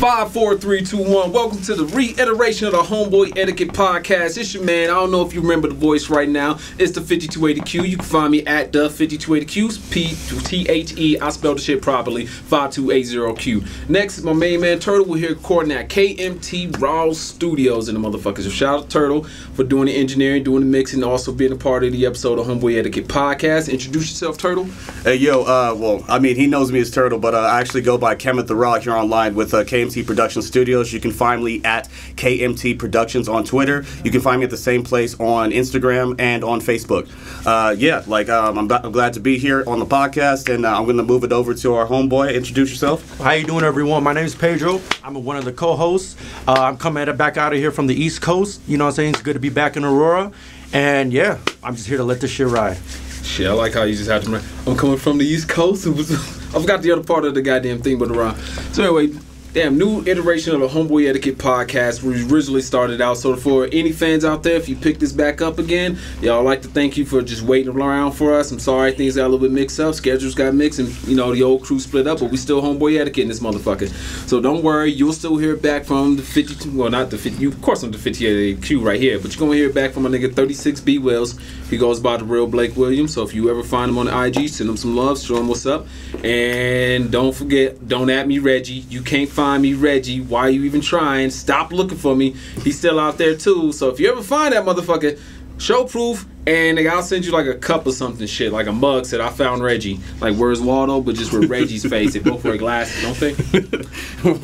5, 4, 3, 2, 1. Welcome to the reiteration of the Homeboy Etiquette podcast. It's your man. I don't know if you remember the voice right now. It's the 5280Q. You can find me at the 5280Q. P-T-H-E. I spelled the shit properly. 5280Q. Next is my main man Turtle. We're here recording at KMT Raw Studios in the motherfuckers. So shout out to Turtle for doing the engineering, doing the mixing, and also being a part of the episode of Homeboy Etiquette podcast. Introduce yourself, Turtle. Hey, yo, well, I mean, he knows me as Turtle, but I actually go by Kenneth the Raw here online with KMT Production Studios. You can find me at KMT Productions on Twitter. You can find me at the same place on Instagram and on Facebook. I'm glad to be here on the podcast, and I'm going to move it over to our homeboy. Introduce yourself. How you doing, everyone? My name is Pedro. I'm one of the co-hosts. I'm coming back out of here from the East Coast. You know what I'm saying? It's good to be back in Aurora. And yeah, I'm just here to let this shit ride. Shit, I like how you just had to. I'm coming from the East Coast. I forgot the other part of the goddamn thing, but around. So anyway, damn, new iteration of the Homeboy Etiquette podcast. We originally started out. So for any fans out there, if you pick this back up again, y'all, I'd like to thank you for just waiting around for us. I'm sorry things got a little bit mixed up. Schedules got mixed, and the old crew split up, but we still Homeboy Etiquette in this motherfucker. So don't worry, you'll still hear back from the 52. Well, not the 50. You of course on the 58Q right here, but you're gonna hear back from my nigga 36B Wells. He goes by the real Blake Williams. So if you ever find him on the IG, send him some love, show him what's up, and don't forget, don't at me Reggie. You can't find me Reggie. Why are you even trying? Stop looking for me. He's still out there too. So if you ever find that motherfucker, show proof, and I'll send you like a cup or something shit, like a mug said I found Reggie. Like Where's Waldo, but just with Reggie's face. They both wear glasses, don't they?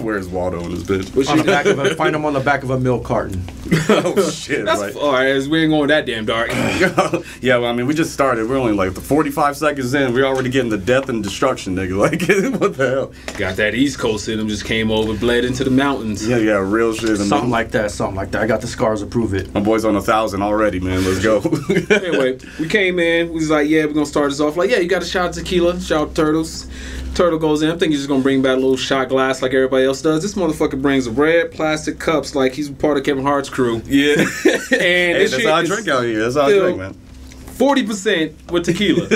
Where's Waldo in this bitch? On the back of find him on the back of a milk carton. Oh shit! That's right. All right, we ain't going that damn dark. Yeah, well, I mean, we just started. We're only like 45 seconds in. We're already getting the death and destruction, nigga. Like, what the hell? Got that East Coast in him. Just came over, bled into the mountains. Yeah, real shit. Something like that. I got the scars to prove it. My boy's on 1,000 already, man. Let's go. Anyway, we came in. We was like, yeah, we're gonna start this off. Like, yeah, you got a shot of tequila. Shout out Turtles. Turtle goes in. I think he's just gonna bring back a little shot glass like everybody else does. This motherfucker brings red plastic cups like he's part of Kevin Hart's crew. Yeah. And hey, that's how I drink out here. That's how I drink, man. 40% with tequila.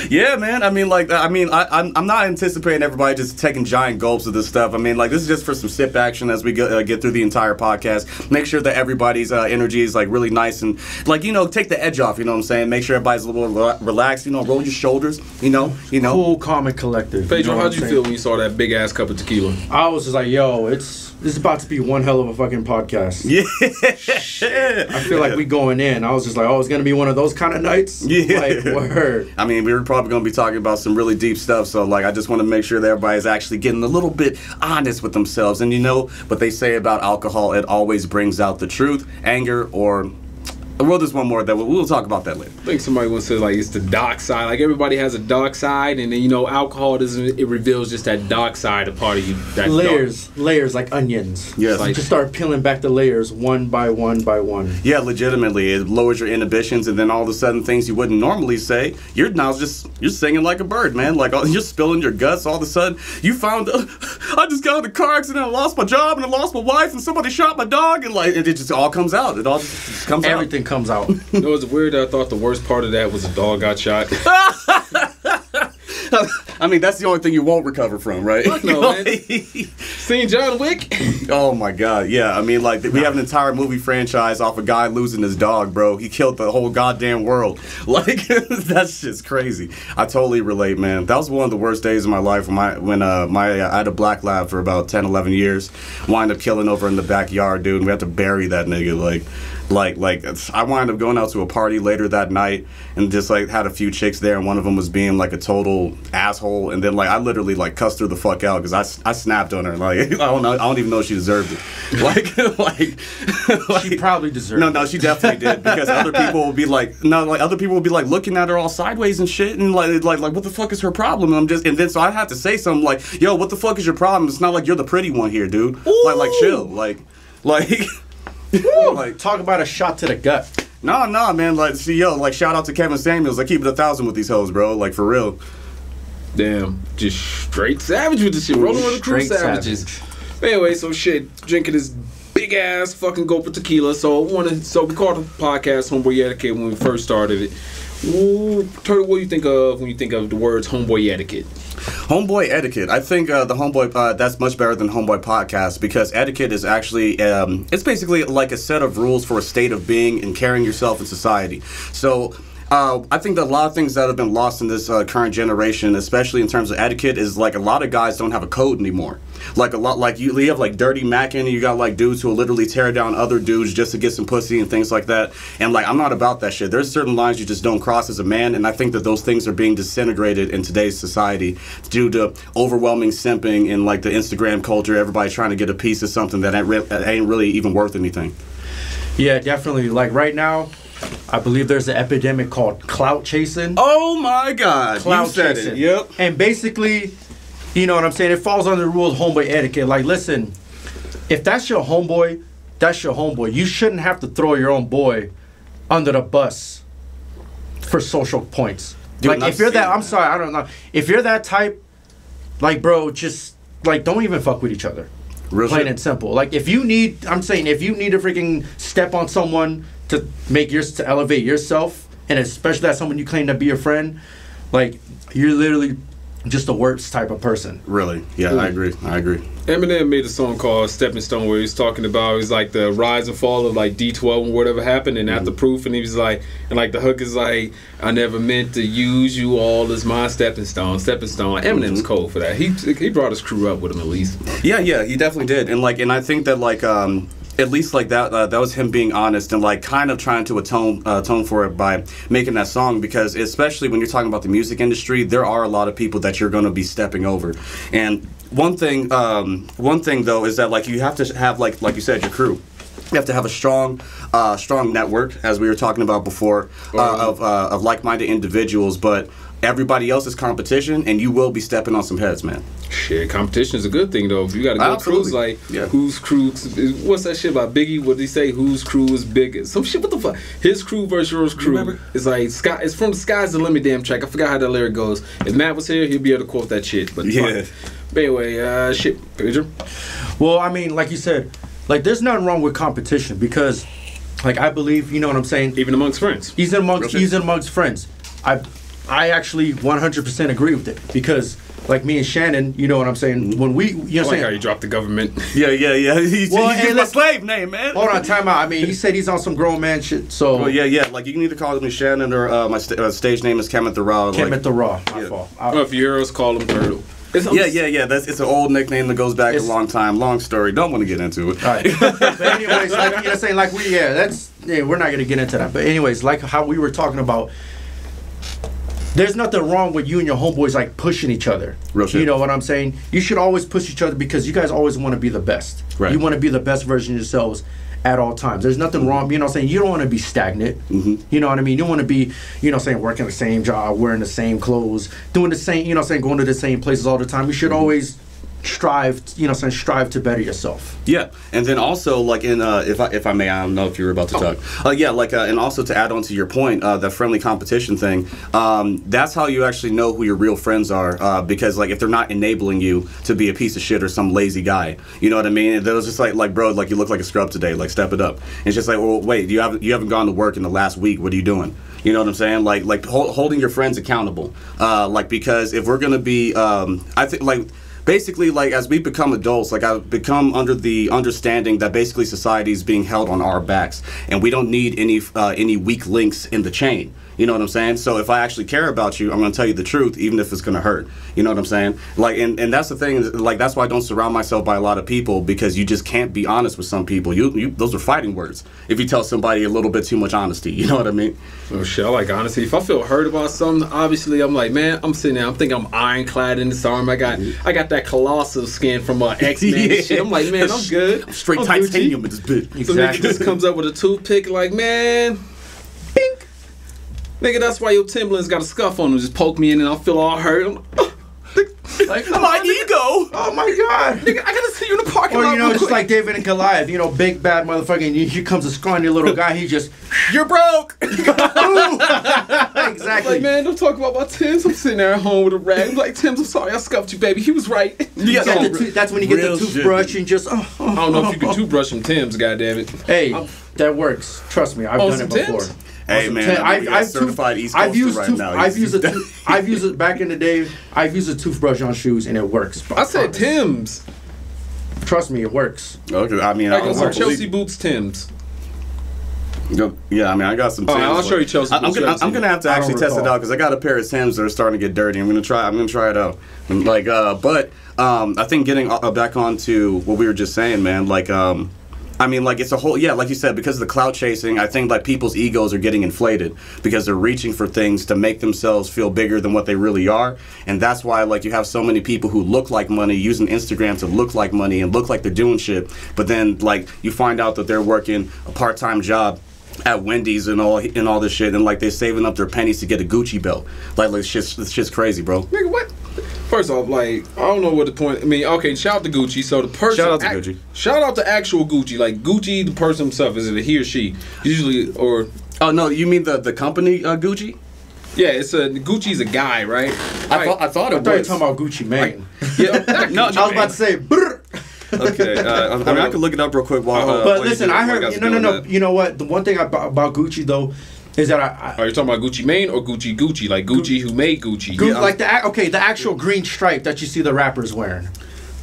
Yeah, man. I mean, like, I'm not anticipating everybody just taking giant gulps of this stuff. I mean, like, this is just for some sip action as we get through the entire podcast. Make sure that everybody's energy is like really nice and like take the edge off. You know what I'm saying? Make sure everybody's a little relaxed. Roll your shoulders. Cool, calm, and collective. Pedro, how'd you feel when you saw that big ass cup of tequila? I was just like, yo, this is about to be one hell of a fucking podcast. Yeah. I feel like we going in. I was just like, oh, it's gonna be one of those kind of nights. Yeah. Like, word. I mean, we were probably gonna be talking about some really deep stuff. So like, I just want to make sure that everybody's actually getting a little bit honest with themselves. And what they say about alcohol, it always brings out the truth, anger, or. Well, there's one more that we'll talk about that later. I think somebody once said like it's the dark side. Like everybody has a dark side, and then alcohol doesn't. It reveals just that dark side, a part of you. That layers like onions. Yes. Like, just start peeling back the layers one by one by one. Yeah, legitimately, it lowers your inhibitions, and then all of a sudden, things you wouldn't normally say, you're singing like a bird, man. Like you're spilling your guts. All of a sudden, you found I just got in a car accident, I lost my job, and I lost my wife, and somebody shot my dog, and like it just all comes out. It all just comes out. Everything comes out. It was weird. I thought the worst part of that was a dog got shot. I mean, that's the only thing you won't recover from, right? Fuck no, man. Seen John Wick? Oh my God, yeah. I mean, like we have an entire movie franchise off a guy losing his dog, bro. He killed the whole goddamn world. Like that's just crazy. I totally relate, man. That was one of the worst days of my life when I had a black lab for about 10, 11 years. Wind up killing over in the backyard, dude. And we had to bury that nigga. Like I wound up going out to a party later that night and just like had a few chicks there, and one of them was being like a total asshole, and then like I literally like cussed her the fuck out because I snapped on her. Like I don't even know if she deserved it. Like she probably deserved it. No, she definitely did, because other people would be like looking at her all sideways and shit, and like what the fuck is her problem? And then so I had to say something like, yo, what the fuck is your problem? It's not like you're the pretty one here, dude. Ooh. Like chill, like. Like, talk about a shot to the gut. No, man. Like, see, yo, like, shout out to Kevin Samuels. I keep it 1,000 with these hoes, bro. Like, for real. Damn, just straight savage with this shit. Rolling with the crew savages. But anyway, so shit, drinking this big ass fucking gulp of tequila. So we called the podcast Homeboy Etiquette when we first started it. Ooh, Turtle, what do you think of when you think of the words Homeboy Etiquette? Homeboy Etiquette. I think the Homeboy, that's much better than Homeboy Podcast because etiquette is actually, it's basically like a set of rules for a state of being and carrying yourself in society. So I think that a lot of things that have been lost in this current generation, especially in terms of etiquette, is like a lot of guys don't have a code anymore. Like a lot, like you have like dirty macking, and you got like dudes who will literally tear down other dudes just to get some pussy and things like that. And like I'm not about that shit. There's certain lines you just don't cross as a man, and I think that those things are being disintegrated in today's society due to overwhelming simping and like the Instagram culture. Everybody trying to get a piece of something that ain't really even worth anything. Yeah, definitely. Like right now, I believe there's an epidemic called Cloudchasing. Oh my God! Cloud You said chasing. it. Yep. And basically, you know what I'm saying? It falls under the rule of homeboy etiquette. Like, listen, if that's your homeboy, that's your homeboy. You shouldn't have to throw your own boy under the bus for social points. Dude, like, if you're that, I'm sorry, I don't know. If you're that type, like, bro, just like don't even fuck with each other. Real Plain shit. and simple. Like, if you need, I'm saying, if you need to freaking step on someone to make to elevate yourself, and especially that someone you claim to be your friend, like you're literally just the worst type of person. Really? Yeah, I agree. Eminem made a song called Stepping Stone where he was talking about it's like the rise and fall of like D12 and whatever happened and after proof, and he was like, and like the hook is like, I never meant to use you all as my stepping stone. Eminem's cold for that. He brought his crew up with him at least. Yeah, he definitely did. And like, and I think that like at least like that that was him being honest and like kind of trying to atone for it by making that song, because especially when you're talking about the music industry, there are a lot of people that you're going to be stepping over. And one thing though is that like you have to have like you said, your crew. You have to have a strong network, as we were talking about before, of like-minded individuals, but everybody else is competition, and you will be stepping on some heads, man. Shit, competition is a good thing though. If you got a good crew, it's like whose crew? What's that shit about Biggie? What did he say? Whose crew is biggest? Some shit. What the fuck? His crew versus yours crew. It's like sky. It's from the Sky's the Limit damn track. I forgot how that lyric goes. If Matt was here, he'd be able to quote that shit. But yeah. But anyway, shit, Pedro. Well, I mean, like you said, like there's nothing wrong with competition because, like I believe, you know what I'm saying. Even amongst friends. Even amongst friends. I actually 100% agree with it because, like me and Shannon, you know what I'm saying. When we, you know, I like how you dropped the government. Yeah. He's my slave name, man. Hold on, time out. I mean, he said he's on some grown man shit. So. Well, yeah. Like you can either call me Shannon or my stage name is Kemet the Raw. Kemet the Raw. My fault. Or if you hear us, call him Turtle. Yeah. It's an old nickname that goes back a long time. Long story. Don't want to get into it. All right. But anyways, like you know, saying like we're not gonna get into that. But anyways, like how we were talking about. There's nothing wrong with you and your homeboys like pushing each other. Real shit. You know what I'm saying? You should always push each other because you guys always want to be the best. Right. You want to be the best version of yourselves at all times. There's nothing wrong. You know what I'm saying? You don't want to be stagnant. You know what I mean? You don't want to be, you know what I'm saying, working the same job, wearing the same clothes, doing the same, you know what I'm saying, going to the same places all the time. You should always strive to better yourself. Yeah, and then also like in if I may, I don't know if you were about to talk. And also to add on to your point, the friendly competition thing. That's how you actually know who your real friends are, because like if they're not enabling you to be a piece of shit or some lazy guy, you know what I mean? They're just like bro, like you look like a scrub today, like step it up. And it's just like, well, wait, you haven't gone to work in the last week. What are you doing? You know what I'm saying? Like holding your friends accountable. Like because if we're gonna be, I think like. Basically, like, as we become adults, like, I've become under the understanding that basically society is being held on our backs, and we don't need any weak links in the chain. You know what I'm saying? So if I actually care about you, I'm going to tell you the truth, even if it's going to hurt. You know what I'm saying? Like, and that's the thing. Like, that's why I don't surround myself by a lot of people, because you just can't be honest with some people. Those are fighting words. If you tell somebody a little bit too much honesty, you know what I mean? Oh shit, I like honesty. If I feel hurt about something, obviously I'm like, man, I'm sitting there, I'm thinking I'm ironclad in this arm. I got that colossal skin from X-Men shit. I'm like, man, I'm good. I'm straight titanium in this bitch. Exactly. So nigga just comes up with a toothpick, like, man, pink. Nigga, that's why your Timberlands got a scuff on them. Just poke me in and I'll feel all hurt. Like, my ego. Oh my God. Nigga, I gotta see you in the parking lot. Or, you know, just like David and Goliath, you know, big bad motherfucker, and here comes a scrawny little guy, he just, you're broke. Exactly. Like, man, don't talk about my Tims. I'm sitting there at home with a rag. I'm like, Tims, I'm sorry, I scuffed you, baby. He was right. That's when you get the toothbrush and just, I don't know if you can toothbrush some Tims, goddammit. Hey, that works. Trust me, I've done it before. Tims? Hey man, I've certified East Coaster right now. I've used it back in the day. I've used a toothbrush on shoes and it works. I said Tim's. Trust me, it works. Okay, I mean, some Chelsea boots, Tim's. Yeah, I mean, I got some Timbs. I'll show you Chelsea. I'm gonna have to actually test it out because I got a pair of Timbs that are starting to get dirty. I'm gonna try it out. Like, but I think getting back onto what we were just saying, man. Like, I mean, like, it's a whole, like you said, because of the clout chasing, I think, like, people's egos are getting inflated because they're reaching for things to make themselves feel bigger than what they really are. And that's why, like, you have so many people who look like money using Instagram to look like money and look like they're doing shit. But then, like, you find out that they're working a part-time job at Wendy's and all this shit, and like they're saving up their pennies to get a Gucci belt. Like this shit's crazy, bro. Nigga, what? First off, like, I don't know what the point. I mean, okay, shout out to Gucci. So the person, shout out to Gucci. Shout out to actual Gucci. Like Gucci, the person himself, is it a he or she? Usually, or oh no, you mean the company Gucci? Yeah, Gucci's a guy, right? I thought you were talking about Gucci Mane. Yeah, no, I was about to say. Brr. Okay, I mean, I can look it up real quick while. But listen, I heard. No. You know what? The one thing about Gucci though is that are you talking about Gucci Mane or Gucci? Like Gucci who made Gucci? Like the actual green stripe that you see the rappers wearing.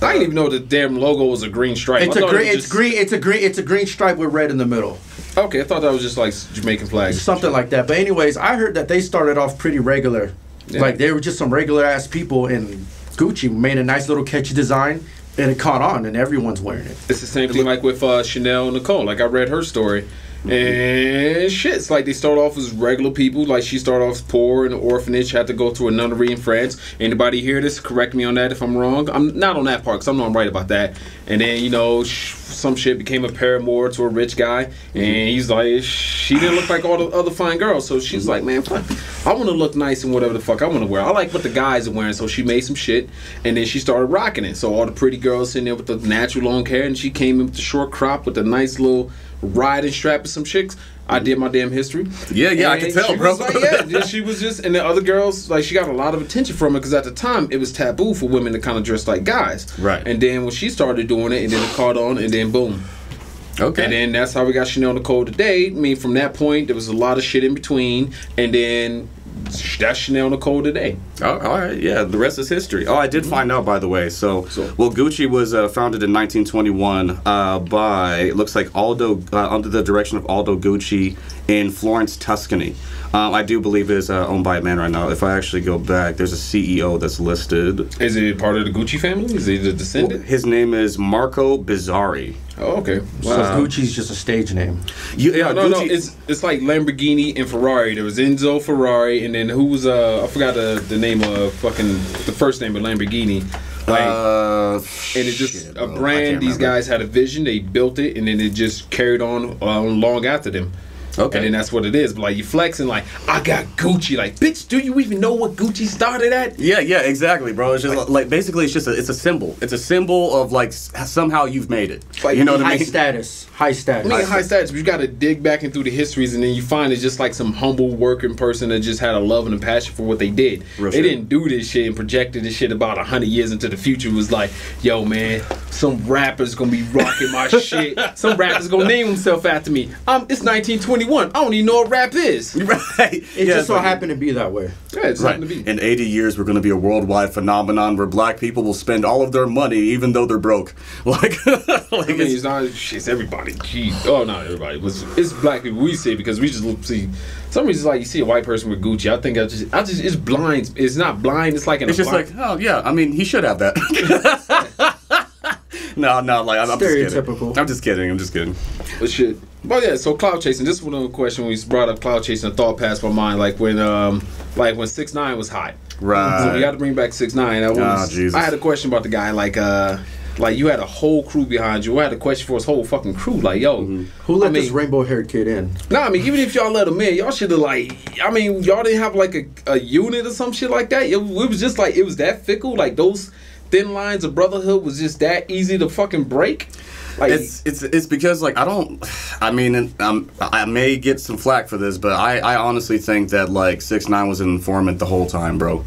I didn't even know the damn logo was a green stripe. It's a green stripe with red in the middle. Okay, I thought that was just like Jamaican flags. Something like that. But anyways, I heard that they started off pretty regular. Yeah. Like they were just some regular ass people, and Gucci made a nice little catchy design. And it caught on, and everyone's wearing it. It's the same thing like with Chanel and Nicole. Like, I read her story. And shit, it's like they start off as regular people. Like, she started off poor in an orphanage, had to go to a nunnery in France. Anybody hear this? Correct me on that if I'm wrong. I'm not on that part, because I know I'm right about that. And then, you know, some shit became a paramour to a rich guy. And he's like, she didn't look like all the other fine girls. So she's like, man, fuck, I want to look nice and whatever the fuck I want to wear. I like what the guys are wearing. So she made some shit. And then she started rocking it. So all the pretty girls sitting there with the natural long hair. And she came in with the short crop with the nice little riding strap and some chicks. I did my damn history. Yeah, and I can tell, bro. Like, she was just, and the other girls, like, she got a lot of attention from it because at the time it was taboo for women to kind of dress like guys. Right. And then when she started doing it, and then it caught on, and then boom. Okay. And then that's how we got Chanel Nicole today. I mean, from that point, there was a lot of shit in between, and then that's Chanel Nicole today. Oh, all right, yeah, the rest is history. Oh, I did find out, by the way. So well, Gucci was founded in 1921 by, it looks like Aldo, under the direction of Aldo Gucci in Florence, Tuscany. I do believe it is owned by a man right now. If I actually go back, there's a CEO that's listed. Is it part of the Gucci family? Is he the descendant? Well, his name is Marco Bizzarri. Oh, okay. So Gucci's just a stage name. No. It's like Lamborghini and Ferrari. There was Enzo Ferrari, and then who was I forgot the name of fucking the first name of Lamborghini. Like, and it's just a brand. These guys had a vision. They built it, and then it just carried on long after them. Okay. And then that's what it is. But like you flexing like, I got Gucci. Like, bitch, do you even know what Gucci started at? Yeah, exactly, bro. It's just like basically it's a symbol. It's a symbol of like somehow you've made it. Like, you know what I mean? High status. I mean, high status. But you got to dig back into the histories, and then you find it's just like some humble working person that just had a love and a passion for what they did. They didn't do this shit and projected this shit about 100 years into the future. It was like, yo, man, some rapper's gonna be rocking my shit. Some rapper's gonna name himself after me. It's 1921. I don't even know what rap is. Right. It just so happened to be that way. Yeah, it's happened to be. In 80 years, we're going to be a worldwide phenomenon where black people will spend all of their money even though they're broke. Like I mean, it's everybody. Jeez. Oh, not everybody. It's black people. We see it because we just see. Some reason, like you see a white person with Gucci. I think it's blind. It's not blind. It's like it's just like, oh yeah. I mean, he should have that. No, like I'm stereotypical. Just kidding. But shit. But yeah, so cloud chasing. This was one question when we brought up cloud chasing. A thought passed my mind, like when 6ix9ine was hot. Right. So we got to bring back 6ix9ine. Jesus. I had a question about the guy, like you had a whole crew behind you. I had a question for his whole fucking crew. Like, yo, who let this rainbow-haired kid in? I mean, even if y'all let him in, y'all should have y'all didn't have like a unit or some shit like that. It was just like it was that fickle. Like those thin lines of brotherhood was just that easy to fucking break. Like, it's because like I may get some flack for this, but I honestly think that like 6ix9ine was an informant the whole time, bro.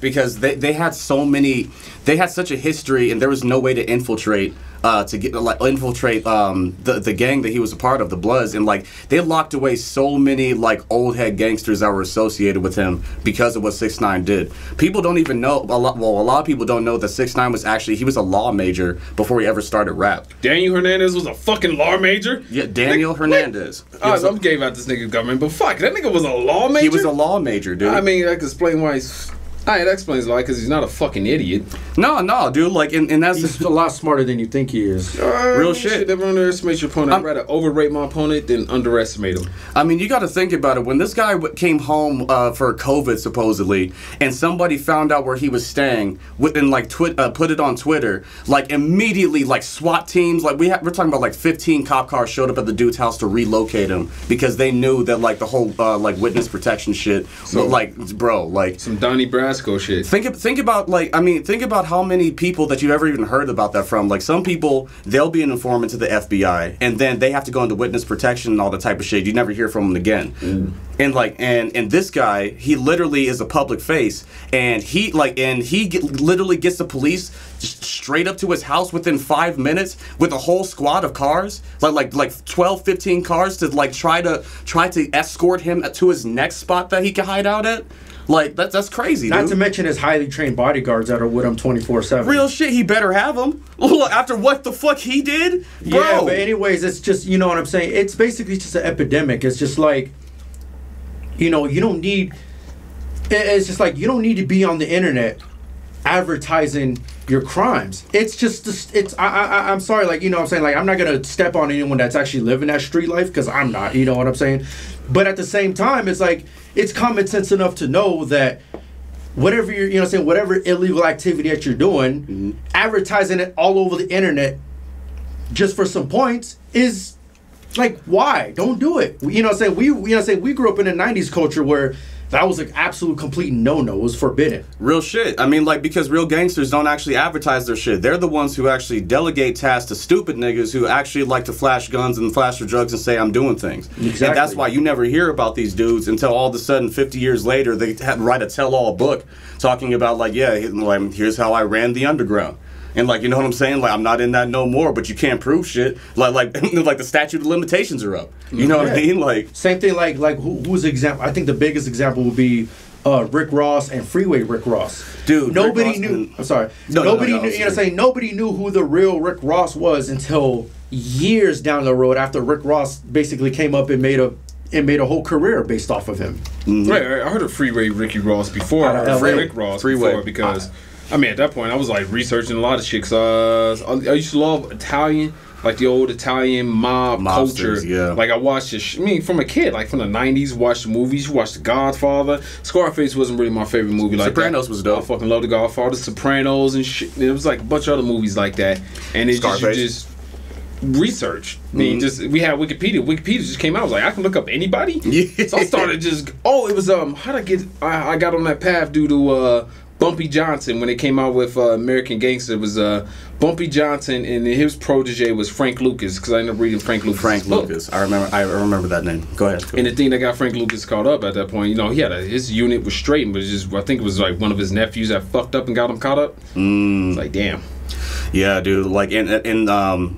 Because they had so many they had such a history, and there was no way to infiltrate the gang that he was a part of, the Bloods, and like they locked away so many like old head gangsters that were associated with him because of what 6ix9ine did. People don't even know a lot of people don't know that 6ix9ine was actually he was a law major before he ever started rap. Daniel Hernandez was a fucking law major? Yeah, Daniel Hernandez. I'm gave out this nigga government, but fuck, that nigga was a law major? He was a law major, dude. I mean, I can explain why he's... Alright, that explains why, because he's not a fucking idiot. No, dude, like, and that's... He's a lot smarter than you think he is. Real shit. Never underestimate your opponent. I'd rather overrate my opponent than underestimate him. I mean, you got to think about it. When this guy came home for COVID, supposedly, and somebody found out where he was staying, and, like, put it on Twitter, like, immediately, like, SWAT teams, like, we're talking about, like, 15 cop cars showed up at the dude's house to relocate him because they knew that, like, the whole, like, witness protection shit, so, like, bro, like... Some Donnie Brasco shit. Think about like think about how many people that you've ever even heard about that from. Like some people, they'll be an informant to the FBI, and then they have to go into witness protection and all the type of shit. You never hear from them again. And like and this guy, he literally is a public face, and he literally gets the police straight up to his house within 5 minutes with a whole squad of cars, like 12, 15 cars to like try to escort him to his next spot that he can hide out at. Like, that's crazy, Not dude. to mention his highly trained bodyguards that are with him 24/7. Real shit, he better have them. After what the fuck he did? Bro. Yeah, but anyways, it's just, you know what I'm saying? It's basically just an epidemic. It's just like, you know, you don't need... It's just like, you don't need to be on the internet advertising your crimes. It's just... I'm sorry, like, you know what I'm saying? Like, I'm not going to step on anyone that's actually living that street life, because I'm not, you know what I'm saying? But at the same time, it's like... It's common sense enough to know that whatever you're, you know what I'm saying, whatever illegal activity that you're doing, advertising it all over the internet just for some points is like, why? Don't do it. You know what I'm saying? We grew up in a 90s culture where that was like absolute complete no-no. It was forbidden. Real shit. I mean, like, because real gangsters don't actually advertise their shit. They're the ones who actually delegate tasks to stupid niggas who actually like to flash guns and flash for drugs and say, I'm doing things. Exactly. And that's why you never hear about these dudes until all of a sudden, 50 years later, they write a tell-all book talking about, like, yeah, like, here's how I ran the underground. And like, you know what I'm saying? Like, I'm not in that no more, but you can't prove shit. Like the statute of limitations are up. You know what I mean? Like, same thing. Like who's example? I think the biggest example would be Rick Ross and Freeway Rick Ross. Dude, nobody knew. I'm sorry. Nobody knew. You know what I'm saying? Nobody knew who the real Rick Ross was until years down the road after Rick Ross basically came up and made a whole career based off of him. Right. I heard of Freeway Ricky Ross before. I heard Rick Ross before because. I mean, at that point, I was like researching a lot of shit. I used to love Italian, like the old Italian mob culture. Yeah. Like I watched this. I mean, from a kid, like from the '90s, watched the movies. Watched The Godfather. Scarface wasn't really my favorite movie. Like Sopranos was dope. I fucking love The Godfather, Sopranos, and shit. There was like a bunch of other movies like that, and it just research. I mean, we had Wikipedia. Wikipedia just came out. I was like, I can look up anybody. Yeah. So I started it was how'd I get? I got on that path due to. Bumpy Johnson, when it came out with American Gangster, it was Bumpy Johnson, and his protege was Frank Lucas, because I ended up reading Frank Lucas' book. Lucas. I remember that name. Go ahead. And the thing that got Frank Lucas caught up at that point, you know, he had his unit was straightened, but I think it was like one of his nephews that fucked up and got him caught up. It's like, damn. Yeah, dude. Like, and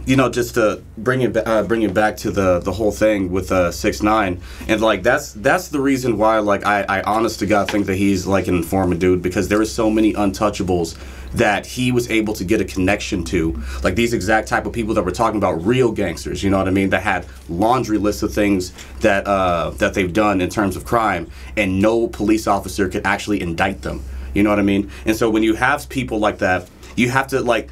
you know, just to bring it back to the whole thing with 6ix9ine, and like that's the reason why, like, I honest to God think that he's like an informant, dude, because there are so many untouchables that he was able to get a connection to, like these exact type of people that we're talking about, real gangsters, you know what I mean, that had laundry lists of things that that they've done in terms of crime, and no police officer could actually indict them, you know what I mean? And so when you have people like that, you have to, like,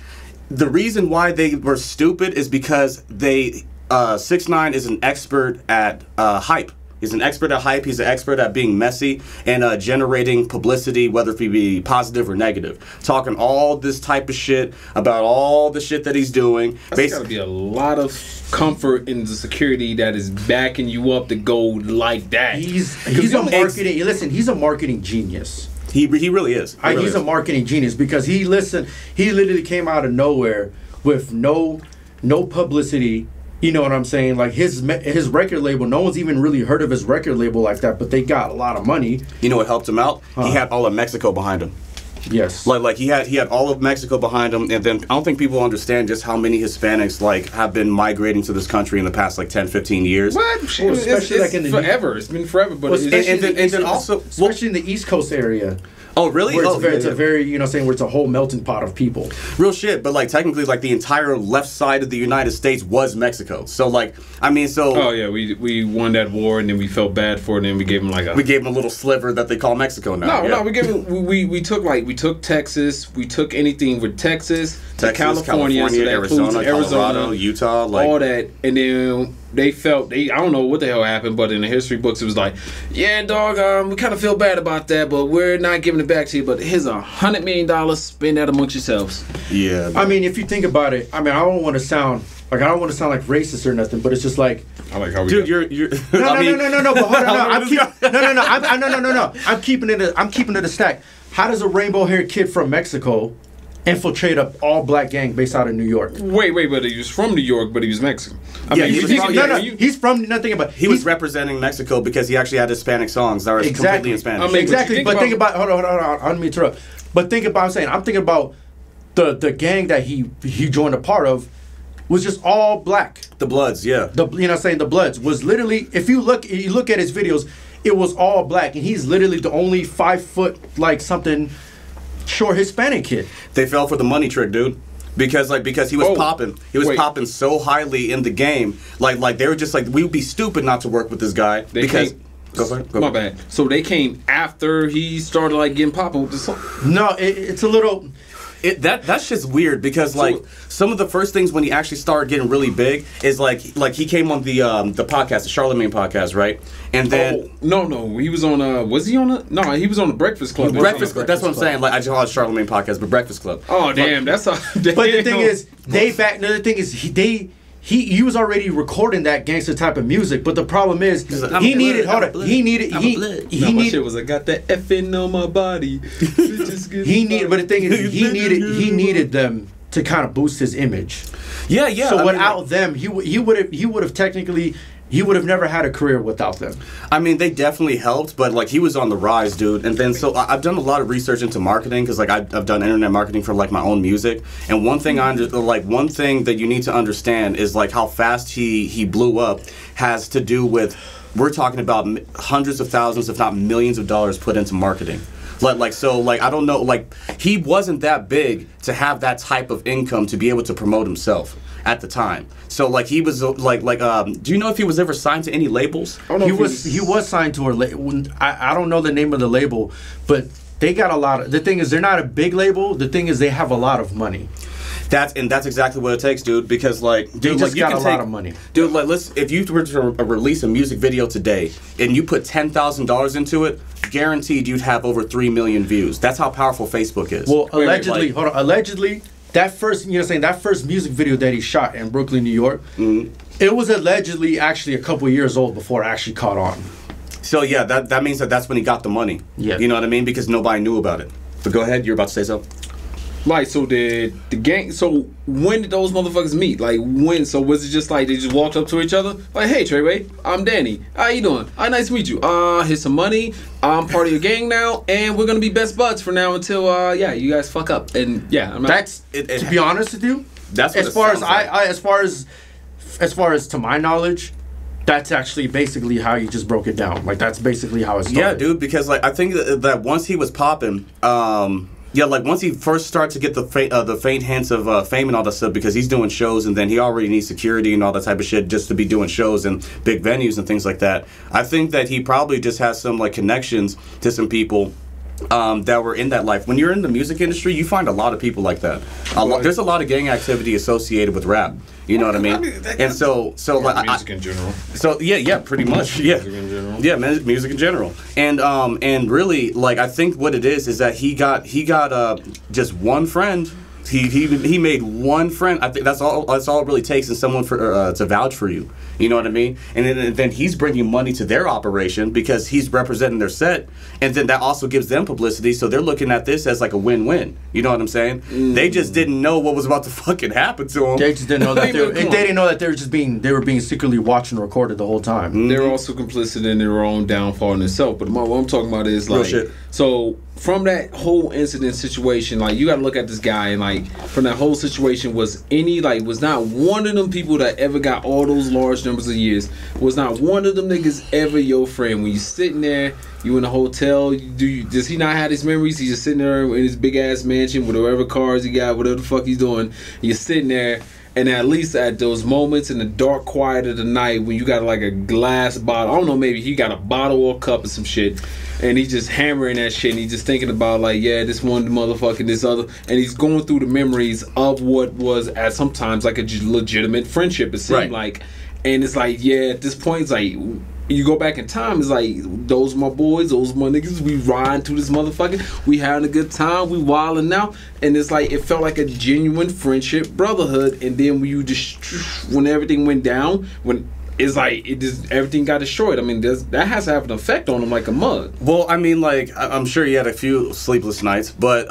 the reason why they were stupid is because 6ix9ine is an expert at hype. He's an expert at hype. He's an expert at being messy and generating publicity, whether it be positive or negative. Talking all this type of shit about all the shit that he's doing. There's got to be a lot of comfort in the security that is backing you up to go like that. He's a marketing. Listen, he's a marketing genius. He really is. He's a marketing genius because he literally came out of nowhere with no publicity. You know what I'm saying? Like his record label, no one's even really heard of his record label like that, but they got a lot of money. You know what helped him out? He had all of Mexico behind him. Yes. Like he had all of Mexico behind him, and then I don't think people understand just how many Hispanics like have been migrating to this country in the past like 10, 15 years. What? Well, especially it's like in the forever. It's been forever, but Well, it's, and then also, especially in the East Coast area. oh really? Where Oh, it's a very, you know, saying where it's a whole melting pot of people. real shit. But like technically, like the entire left side of the United States was Mexico. So like, I mean, so oh yeah, we won that war, and then we felt bad for it, and then we gave them like we gave them a little sliver that they call Mexico now. no, we gave them, we took Texas, we took anything with Texas California, so that Arizona, includes Colorado, Utah, like all that, and then they felt I don't know what the hell happened, but in the history books it was like, yeah, dog, we kind of feel bad about that, but we're not giving it back to you. But here's $100 million, spend that amongst yourselves. yeah. I mean, if you think about it, I mean, I don't want to sound like racist or nothing, but it's just like, I like how we Dude, got- you're no, but hold on, I'm keeping it a stack. How does a rainbow-haired kid from Mexico infiltrate a all-black gang based out of New York? Wait, but he was from New York, but he was Mexican. Yeah, he was from- He's from nothing about. He was representing Mexico because he actually had Hispanic songs that were completely in Spanish. I mean, exactly, but think about hold on, I don't mean to interrupt. But think about I'm thinking about the gang that he joined a part of was just all black. the Bloods, yeah. The Bloods was literally, if you look at his videos, it was all black, and he's literally the only 5 foot like something short Hispanic kid. They fell for the money trick, dude. Because he was popping. He was wait. popping so highly in the game. Like they were just like, we would be stupid not to work with this guy. They because came- go for it. Go My for it. bad. So they came after he started like getting popping with the song. No, it's a little. That shit's weird because like some of the first things when he actually started getting really big is like he came on the podcast, the Charlemagne podcast, right? And then No, he was on was he on no, he was on the Breakfast Club. Breakfast Club. That's what I'm saying. Like I just call it Charlemagne podcast, but Breakfast Club. Oh damn, that's a But the thing is, he was already recording that gangster type of music, but the problem is he needed my shit was I got that effing on my body. but the thing is he needed them to kind of boost his image. Yeah. So without them, he would have never had a career without them. I mean, they definitely helped, but like he was on the rise, dude. And then so I've done a lot of research into marketing because like I've done internet marketing for like my own music. And one thing one thing that you need to understand is like how fast he blew up has to do with, we're talking about hundreds of thousands, if not millions of dollars put into marketing. I don't know, like he wasn't that big to have that type of income to be able to promote himself at the time. So like he was do you know if he was ever signed to any labels? He was signed to a label. I don't know the name of the label, but they got a lot of. The thing is, they're not a big label. The thing is, they have a lot of money. That's exactly what it takes, dude. Because like, dude, just like you got can a take, lot of money. Dude, like if you were to release a music video today and you put $10,000 into it, guaranteed you'd have over 3 million views. That's how powerful Facebook is. Well, allegedly, that first music video that he shot in Brooklyn, New York, it was allegedly actually a couple years old before it actually caught on. So yeah, that means that's when he got the money. Yeah. You know what I mean? Because nobody knew about it. But go ahead, you're about to say something. Like, so did the gang, so when did those motherfuckers meet? Like, when? So was it just like they just walked up to each other? Like, hey, Treyway, I'm Danny. How you doing? Nice to meet you. Here's some money. I'm part of your gang now, and we're gonna be best buds for now until, you guys fuck up. And yeah, I'm not. To be honest with you, that's what as far as to my knowledge, that's actually basically how you just broke it down. Like, that's basically how it started. Yeah, dude, because like I think that once he was popping, like once he first started to get the faint hints of fame and all that stuff, because he's doing shows and then he already needs security and all that type of shit just to be doing shows and big venues and things like that. I think that he probably just has some like connections to some people that were in that life. When you're in the music industry, you find a lot of people like that. There's a lot of gang activity associated with rap. You know what I mean? And so like music in general. So yeah, pretty much. Yeah. Music in general. Yeah, music in general. And really, like I think what it is that he got just one friend. He made one friend. I think that's all it really takes is someone to vouch for you. You know what I mean? And then he's bringing money to their operation because he's representing their set, and then that also gives them publicity. So they're looking at this as like a win-win. You know what I'm saying? They just didn't know what was about to fucking happen to them. They just didn't know that they didn't know that they were being secretly watched and recorded the whole time. They're also complicit in their own downfall in itself. But what I'm talking about is like, shit. so from that whole incident situation, like you gotta look at this guy and like from that whole situation, was not one of them people that ever got all those large numbers of years, was not one of them niggas ever your friend. When you sitting there, you in a hotel, does he not have his memories? He's just sitting there in his big ass mansion with whatever cars he got, whatever the fuck he's doing. You're sitting there. And at least at those moments in the dark quiet of the night when you got like a glass bottle, I don't know, maybe he got a bottle or a cup or some shit, and he's just hammering that shit, and he's just thinking about like, yeah, this one motherfucker, this other, and he's going through the memories of what was at sometimes like a legitimate friendship, it seemed like. And it's like, yeah, at this point, it's like, you go back in time, it's like, those my boys, those my niggas, we riding to this motherfucker, we having a good time, we wilding out, and it's like, it felt like a genuine friendship, brotherhood, and then when everything went down, when it's like, everything got destroyed. I mean, that has to have an effect on him like a mug. Well, I mean, like, I'm sure he had a few sleepless nights, but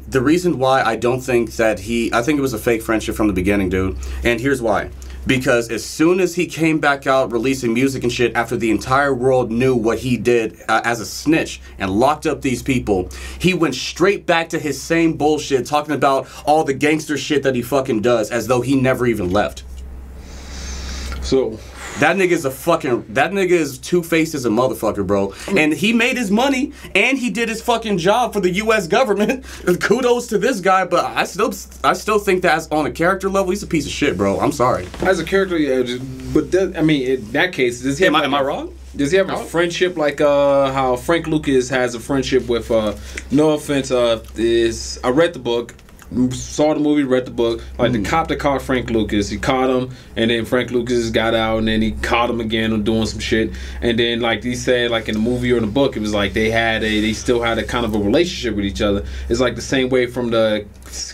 the reason why I don't think that I think it was a fake friendship from the beginning, dude, and here's why. Because as soon as he came back out releasing music and shit after the entire world knew what he did as a snitch and locked up these people, he went straight back to his same bullshit talking about all the gangster shit that he fucking does as though he never even left. So that nigga is two-faced as a motherfucker, bro. And he made his money and he did his fucking job for the US government. Kudos to this guy, but I still think that on a character level, he's a piece of shit, bro. I'm sorry. As a character, yeah, but I mean, in that case, does he have, am I wrong? Does he have a friendship like how Frank Lucas has a friendship with, no offense, I read the book, saw the movie, read the book, like the cop that caught Frank Lucas, he caught him, and then Frank Lucas got out, and then he caught him again on doing some shit, and then like he said, like in the movie or in the book, it was like they still had a kind of a relationship with each other. It's like the same way from the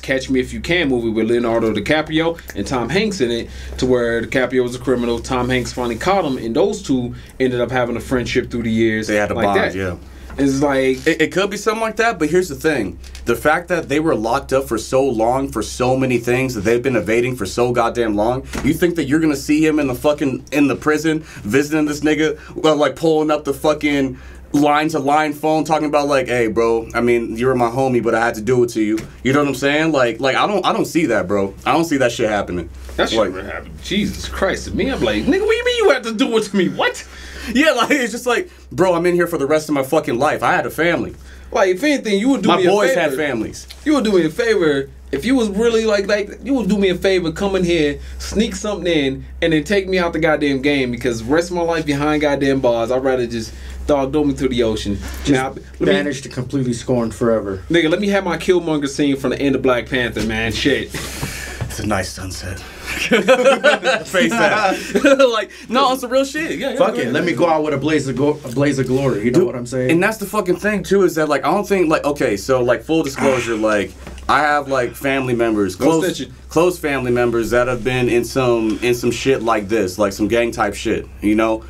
Catch Me If You Can movie with Leonardo DiCaprio and Tom Hanks in it, to where DiCaprio was a criminal, Tom Hanks finally caught him, and those two ended up having a friendship through the years. They had a like bond, that. yeah. It's like it could be something like that, but here's the thing: the fact that they were locked up for so long for so many things that they've been evading for so goddamn long. You think that you're gonna see him in the prison visiting this nigga, well, like pulling up the fucking line to line phone talking about like, hey bro, I mean you're my homie, but I had to do it to you. You know what I'm saying? Like I don't see that, bro. I don't see that shit happening. That shit like, never happened. Jesus Christ, to me, I'm like, nigga, what you mean you had to do it to me? What? Yeah, like it's just like, bro, I'm in here for the rest of my fucking life. I had a family. Like, if anything, you would do me a favor. My boys had families. You would do me a favor if you was really like you would do me a favor, come in here, sneak something in, and then take me out the goddamn game, because the rest of my life behind goddamn bars, I'd rather just throw me through the ocean. Just banished to completely scorned forever. Nigga, let me have my Killmonger scene from the end of Black Panther, man. Shit. It's a nice sunset. Face that. Like, no, it's the real shit. Yeah, fuck it. Let me go out with a blaze of glory. You know what I'm saying? And that's the fucking thing too, is that like I don't think like, okay, so like full disclosure, like I have like family members, close family members that have been in some shit like this, like some gang type shit, you know.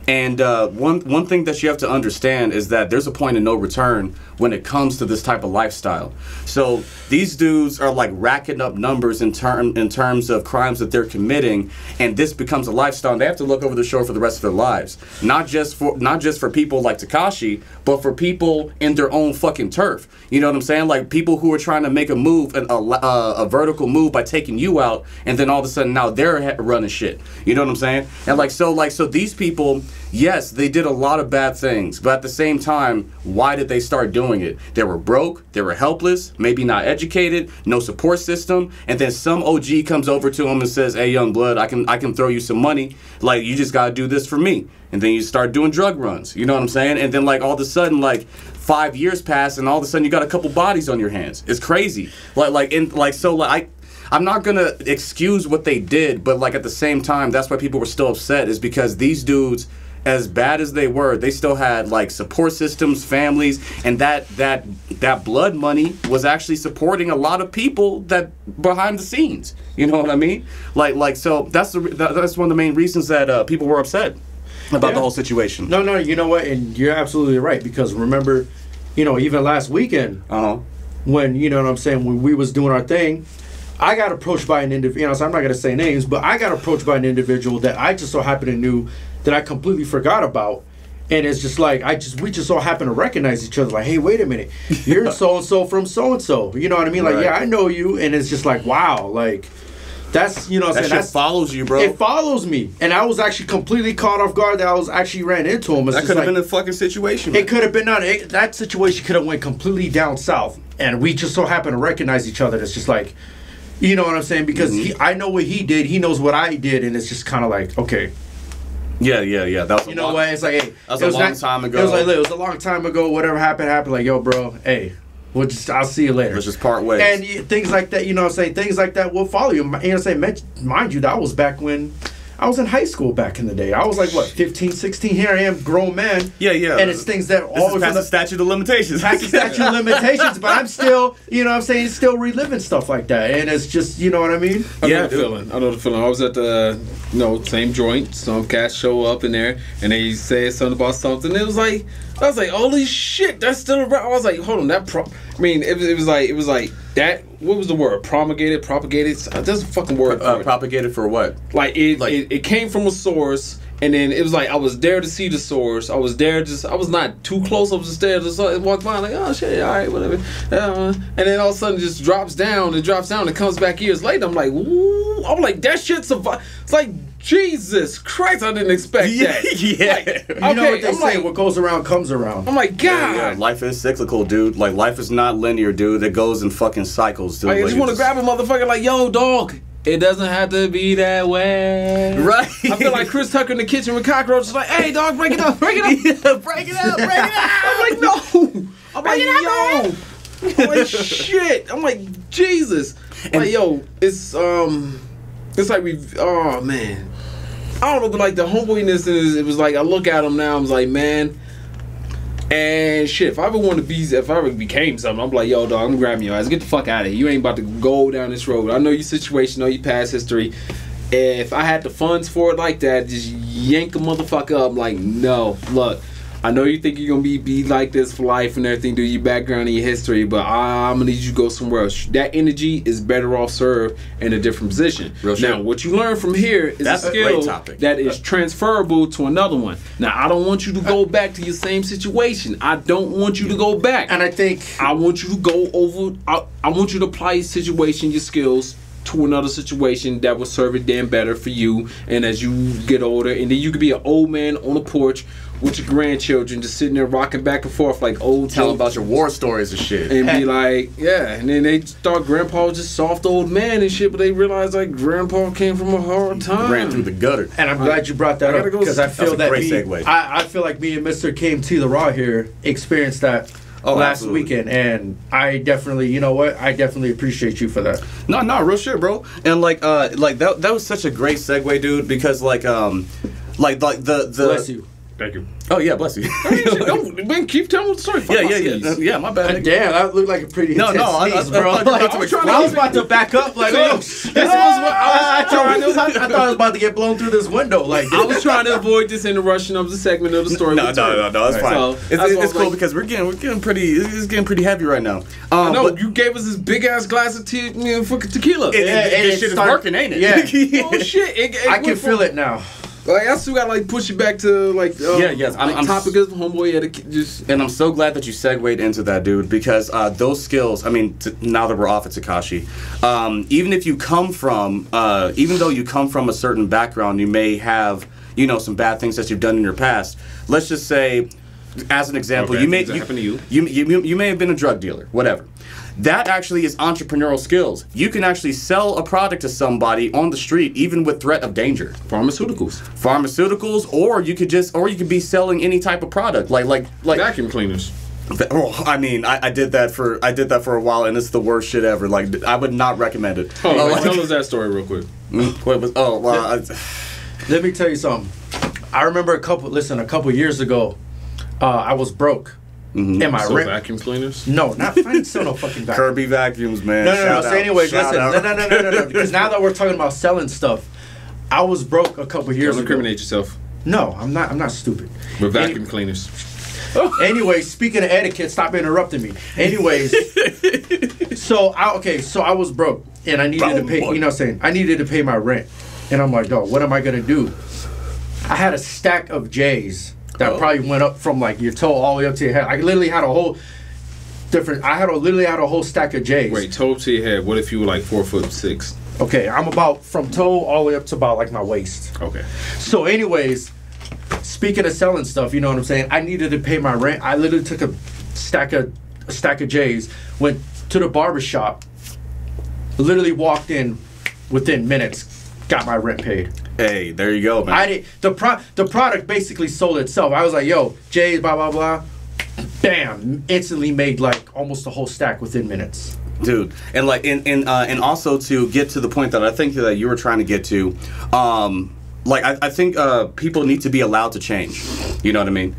And one thing that you have to understand is that there's a point of no return when it comes to this type of lifestyle. So these dudes are like racking up numbers in terms of crimes that they're committing, and this becomes a lifestyle. And they have to look over the shore for the rest of their lives. Not just for people like Tekashi, but for people in their own fucking turf. You know what I'm saying? Like people who are trying to make a move, a vertical move by taking you out, and then all of a sudden now they're running shit. You know what I'm saying? And so these people, yes, they did a lot of bad things, but at the same time, why did they start doing it? They were broke, they were helpless, maybe not educated, no support system, and then some OG comes over to them and says, hey, young blood, I can throw you some money, like you just gotta do this for me. And then you start doing drug runs, you know what I'm saying? And then like all of a sudden, like 5 years pass, and all of a sudden you got a couple bodies on your hands. It's crazy. I'm not gonna excuse what they did, but like at the same time, that's why people were still upset, is because these dudes, as bad as they were, they still had like support systems, families, and that blood money was actually supporting a lot of people that behind the scenes. You know what I mean? Like so that's one of the main reasons that people were upset about the whole situation. No, you know what? And you're absolutely right, because remember, you know, even last weekend, when, you know what I'm saying, when we was doing our thing, I got approached by an individual, you know, so I'm not going to say names, but I got approached by an individual that I just so happened to knew that I completely forgot about. And it's just like we just all happen to recognize each other. Like, hey, wait a minute, you're so and so from so and so. You know what I mean? Like, Right. yeah, I know you. And it's just like, wow, like that's you know what I'm That saying. shit follows you, bro. It follows me, and I was actually completely caught off guard that I was actually ran into him. It's That just could have like, been a fucking situation. Man. it could have been that situation could have went completely down south, and we just so happen to recognize each other. It's just like, you know what I'm saying? Because I know what he did, he knows what I did, and it's just kind of like, okay. Yeah. That was You know what? It's like, hey, That was a long time ago. It was like, look, it was a long time ago. Whatever happened. Like, yo, bro, hey, I'll see you later. Let's just part ways. And things like that, you know what I'm saying? Things like that will follow you. You know what I'm saying? Mind you, that was back when I was in high school back in the day. I was like, what, 15, 16? Here I am, grown man. Yeah. And it's things that This is past the statute of limitations. past the statute of limitations, but I'm still, you know what I'm saying, still reliving stuff like that. And it's just, you know what I mean? I Yeah, know the dude. feeling. I know the feeling. I was at the same joint. Some cats show up in there and they said something about something. It was like, I was like, holy shit, that's still around. I was like, hold on, it was like that. What was the word? Propagated. That's a fucking word. For it. Propagated for what? Like it came from a source, and then it was like I was there to see the source. I was there, I was not too close. I was just there, just walk by, like, oh shit, all right, whatever. And then all of a sudden, it just drops down. It drops down. It comes back years later. I'm like, ooh. I'm like, that shit survived. It's like, Jesus Christ, I didn't expect that. Yeah. Like, You know what they I'm say, like, what goes around comes around. I'm like, God. Yeah, life is cyclical, dude. Like, life is not linear, dude. It goes in fucking cycles, dude. Like, I just want to grab a motherfucker like, yo, dog. It doesn't have to be that way. Right. I feel like Chris Tucker in the kitchen with cockroaches, like, hey, dog, break it up. Yeah, break it up. I'm like, no. I'm like, yo. I'm like, shit. I'm like, Jesus. Like, yo, it's like oh man. I don't know, but like the homeboyness is, it was like I look at him now, I was like, man. And shit, if I ever became something, I'm like, yo, dog, I'm grabbing your ass. Get the fuck out of here. You ain't about to go down this road. I know your situation, know your past history. If I had the funds for it like that, just yank a motherfucker up. I'm like, no, look, I know you think you're gonna be like this for life and everything, do your background and your history, but I'm gonna need you to go somewhere else. That energy is better off served in a different position. Real shit. Now, what you learn from here is That's a a great skill topic. that is transferable to another one. Now, I don't want you to go back to your same situation. I don't want you to go back. And I think I want you to go over. I want you to apply your situation, your skills to another situation that will serve it damn better for you. And as you get older, and then you could be an old man on a porch with your grandchildren, just sitting there rocking back and forth like old. Tell them about your war stories and shit. and be like, yeah. And then they thought Grandpa was just soft old man and shit, but they realized like Grandpa came from a hard time. Ran through the gutter. And I'm glad you brought that I up gotta go- because I feel That's a great that segue. I feel like me and Mr. Came to the Raw here experienced that last absolutely. weekend, and I definitely, you know what, I definitely appreciate you for that. No, real shit, bro. And like that was such a great segue, dude, because like the Bless you. Thank you. Oh yeah, bless you. Don't, man, keep telling the story. Fuck my yeah. C's. Yeah, my bad. nigga. Damn, that looked like a pretty No, intense I sneeze, thought bro. you were about to Like, explain I was about to back up, like, oh, this was what I thought I was about to get blown through this window, like. I was trying to avoid this interruption of the segment of the story. No, that's fine. So, it's that's why I was cool like- because we're getting pretty heavy right now. I know, but you gave us this big ass glass of fucking tequila. this shit is working, ain't it? Yeah. Oh shit! I can feel it now. Like I still got like push it back to like yes, I'm topic of homeboy etiquette. Just And I'm so glad that you segued into that, dude, because those skills, I mean, now that we're off at Tekashi, even if you come from, even though you come from a certain background, you may have, you know, some bad things that you've done in your past. Let's just say, as an example, Okay, you may things that happen to you. you may have been a drug dealer, whatever. That actually is entrepreneurial skills. You can actually sell a product to somebody on the street, even with threat of danger. pharmaceuticals, Or you could be selling any type of product, like vacuum cleaners. Oh, I mean, I did that for a while, and it's the worst shit ever. Like, I would not recommend it. Tell us that story real quick. Let me tell you something. I remember a couple years ago, I was broke. Mm-hmm. And my So rent. vacuum cleaners. No, not I didn't sell no fucking vacuum. Kirby vacuums, man. No. Shout So out. anyways, Shout listen. out. No. Because now that we're talking about selling stuff, I was broke a couple years Don't ago. incriminate yourself. No, I'm not stupid. With vacuum cleaners. Anyways, speaking of etiquette, stop interrupting me. Anyways, so I was broke and I needed to pay. You know what I'm saying? I needed to pay my rent, and I'm like, dog, what am I gonna do? I had a stack of J's that probably went up from like your toe all the way up to your head. I literally had a whole different. Literally had a whole stack of J's. Wait, toe to your head. What if you were like 4'6"? Okay, I'm about from toe all the way up to about like my waist. Okay. So, anyways, speaking of selling stuff, you know what I'm saying? I needed to pay my rent. I literally took a stack of J's, went to the barber shop, literally walked in within minutes, got my rent paid. Hey, there you go, man. The product basically sold itself. I was like, yo, J's, blah blah blah. Bam! Instantly made like almost a whole stack within minutes. Dude, and like and also to get to the point that I think that you were trying to get to, like I think people need to be allowed to change. You know what I mean?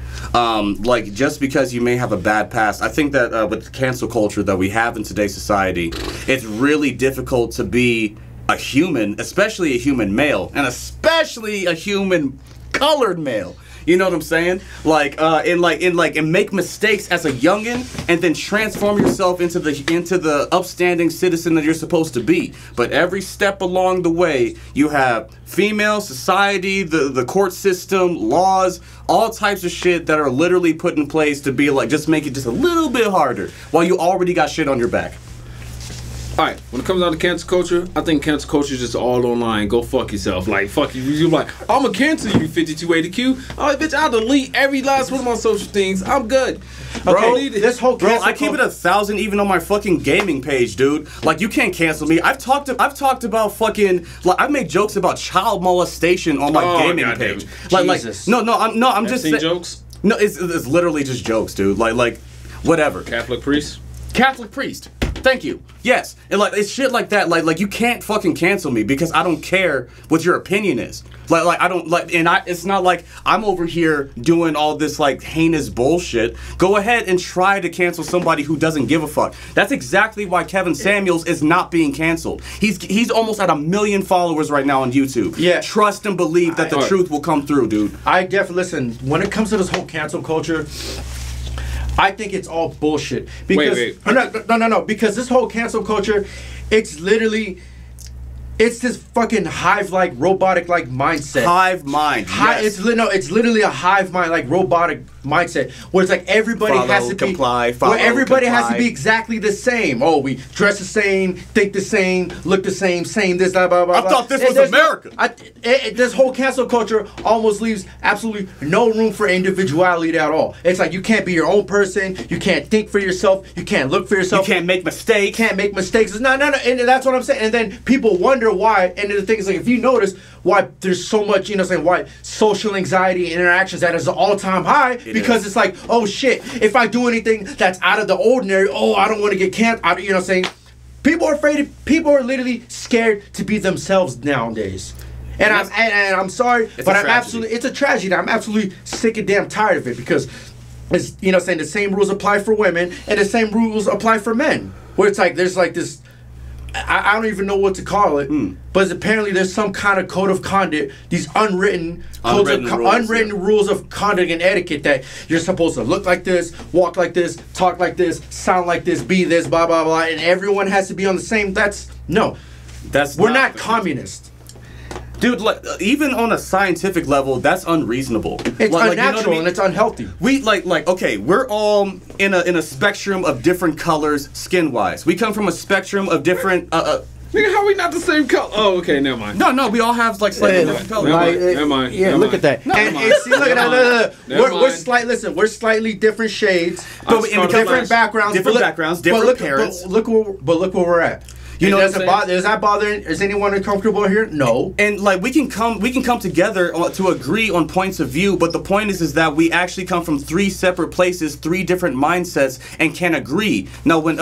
Like just because you may have a bad past, I think that with the cancel culture that we have in today's society, it's really difficult to be a human, especially a human male, and especially a human colored male. You know what I'm saying? And make mistakes as a youngin, and then transform yourself into the upstanding citizen that you're supposed to be. But every step along the way, you have female society, the court system, laws, all types of shit that are literally put in place to be like just make it just a little bit harder while you already got shit on your back. Alright, when it comes down to cancel culture, I think cancel culture is just all online. Go fuck yourself. Like, fuck you. You're like, I'm going to cancel you, 5280Q. Alright, bitch, I'll delete every last one of my social things. I'm good. Bro, this whole I keep it 1,000 even on my fucking gaming page, dude. Like, you can't cancel me. I've talked about fucking, like, I've made jokes about child molestation on my gaming page. Jesus. I'm just saying jokes? No, it's literally just jokes, dude. Like whatever. Catholic priest? Catholic priest. Thank you. Yes. And like it's shit like that. Like you can't fucking cancel me because I don't care what your opinion is. Like I don't like, and it's not like I'm over here doing all this like heinous bullshit. Go ahead and try to cancel somebody who doesn't give a fuck. That's exactly why Kevin Samuels is not being canceled. He's almost at 1 million followers right now on YouTube. Yeah. Trust and believe that the truth will come through, dude. I definitely listen. When it comes to this whole cancel culture, I think it's all bullshit. Because, wait. No. Because this whole cancel culture, it's literally, it's this fucking hive-like, robotic-like mindset. Hive mind. Yes. It's literally a hive mind, like robotic mindset, where it's like everybody has to be exactly the same. Oh, we dress the same, think the same, look the same, this, blah, blah, blah. I thought this was America. This whole cancel culture almost leaves absolutely no room for individuality at all. It's like you can't be your own person, you can't think for yourself, you can't look for yourself. You can't make mistakes. No, and that's what I'm saying. And then people wonder why, and the thing is like, if you notice why there's so much, why social anxiety and interactions that is an all-time high, because it's like, oh shit, if I do anything that's out of the ordinary, I don't want to get canceled. People are afraid. People are literally scared to be themselves nowadays. And I'm sorry, but it's a tragedy. I'm absolutely sick and damn tired of it because it's the same rules apply for women and the same rules apply for men. Where it's like there's like this, I don't even know what to call it, but apparently there's some kind of code of conduct, these unwritten rules of conduct and etiquette that you're supposed to look like this, walk like this, talk like this, sound like this, be this, blah blah blah, and everyone has to be on the same. We're not communist. Dude, like even on a scientific level, that's unreasonable. It's unnatural and it's unhealthy. We okay, we're all in a spectrum of different colors, skin wise. We come from a spectrum of different. Nigga, how we not the same color? Oh, okay, never mind. No, we all have like slightly different colors. Never mind. Yeah, look at that. No, and see, look at that. We're slightly different shades, but different backgrounds, different parents. But look where we're at. Does that bother? Is anyone uncomfortable here? No. And like we can come together to agree on points of view, but the point is that we actually come from 3 separate places, 3 different mindsets, and can agree. Now, when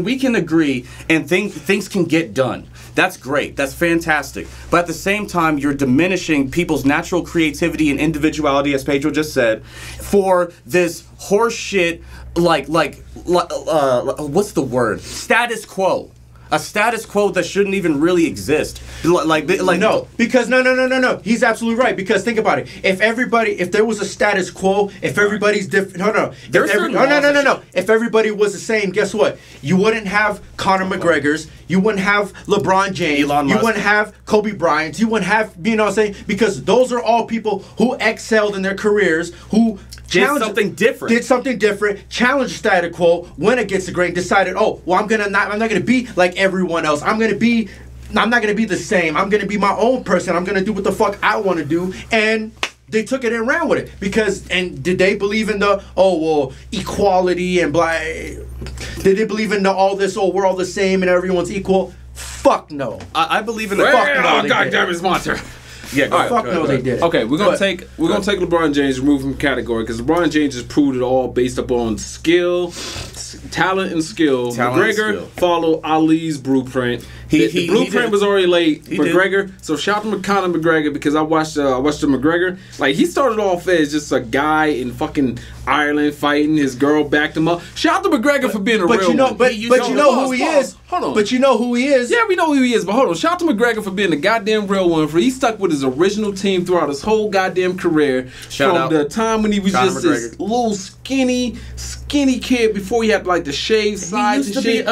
we can agree and things can get done, that's great. That's fantastic. But at the same time, you're diminishing people's natural creativity and individuality, as Pedro just said, for this horse shit. What's the word? Status quo. a status quo that shouldn't even really exist. Like no, because no. He's absolutely right. Because think about it. If there was a status quo, if everybody's different, no. If everybody was the same, guess what? You wouldn't have Conor McGregor's. You wouldn't have LeBron James. Elon Musk. You wouldn't have Kobe Bryant. You wouldn't have, you know what I'm saying? Because those are all people who excelled in their careers, who did something different, challenged status quo, went against the grain, decided, oh, well, I'm not gonna be like everyone else. I'm not gonna be the same. I'm gonna be my own person. I'm gonna do what the fuck I want to do. And they took it and ran with it and did they believe in the equality and blah? Did they believe in all this? Oh, we're all the same and everyone's equal? Fuck no. I believe in the fuck no. Oh, goddamn it, sponsor. Yeah, go ahead, fuck no, they did it. Okay, we're gonna take LeBron James, remove him from category because LeBron James has proved it all based upon skill, talent and skill. McGregor followed Ali's blueprint. The blueprint was already laid for McGregor. So shout out to Conor McGregor because I watched the McGregor. Like he started off as just a guy in fucking Ireland fighting. His girl backed him up. Shout out to McGregor for being a real one. But you know who he is. Hold on. But you know who he is. Yeah, we know who he is. But hold on. Shout out to McGregor for being a goddamn real one. For he stuck with his original team throughout his whole goddamn career. From the time when he was just this little skinny kid before he had like the shaved sides and shit.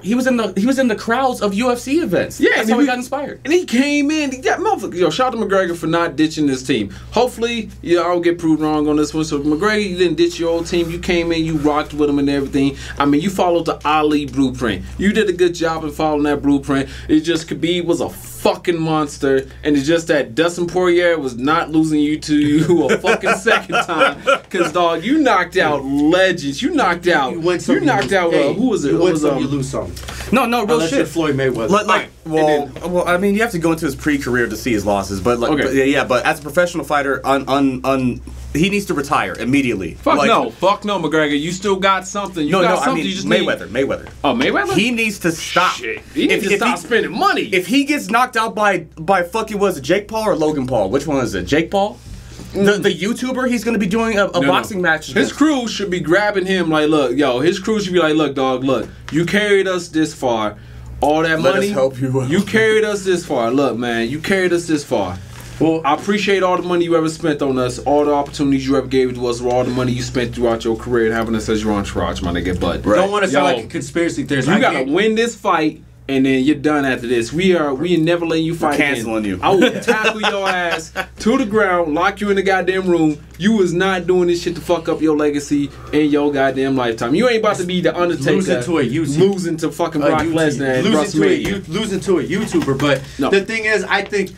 He was in the crowds of UFC events. Yeah, that's how he got inspired. And he came in. Shout out to McGregor for not ditching his team. Hopefully, I'll get proved wrong on this one. So McGregor, you didn't ditch your old team. You came in, you rocked with him and everything. I mean, you followed the Ali blueprint. You did a good job in following that blueprint. It just Khabib was a fucking monster, and it's just that Dustin Poirier was not losing you a fucking second time. Cause dog, you knocked out legends. You knocked out. Who was it? You win some, you lose some. No, real Unless shit. you're Floyd Mayweather. Well, I mean, you have to go into his pre-career to see his losses, but but as a professional fighter, he needs to retire immediately. Fuck no, McGregor. You still got something. I mean Mayweather. Oh, Mayweather. He needs to stop. Shit. He needs to stop spending money. If he gets knocked out by fucking was it Jake Paul or Logan Paul? Which one is it? Jake Paul. The YouTuber, he's going to be doing a boxing match. His crew should be grabbing him like, look, his crew should be like, look, dog, look, you carried us this far. All that money, let us help you out. You carried us this far. Look, man, you carried us this far. Well, I appreciate all the money you ever spent on us, all the opportunities you ever gave to us, all the money you spent throughout your career and having us as your entourage, my nigga. But don't want to sound like a conspiracy theorist. You got to win this fight. And then you're done after this. We never letting you fight again. Canceling you. I will tackle your ass to the ground, lock you in the goddamn room. You was not doing this shit to fuck up your legacy in your goddamn lifetime. You ain't about to be the Undertaker losing to fucking Brock Lesnar and losing to a YouTuber. But the thing is, I think,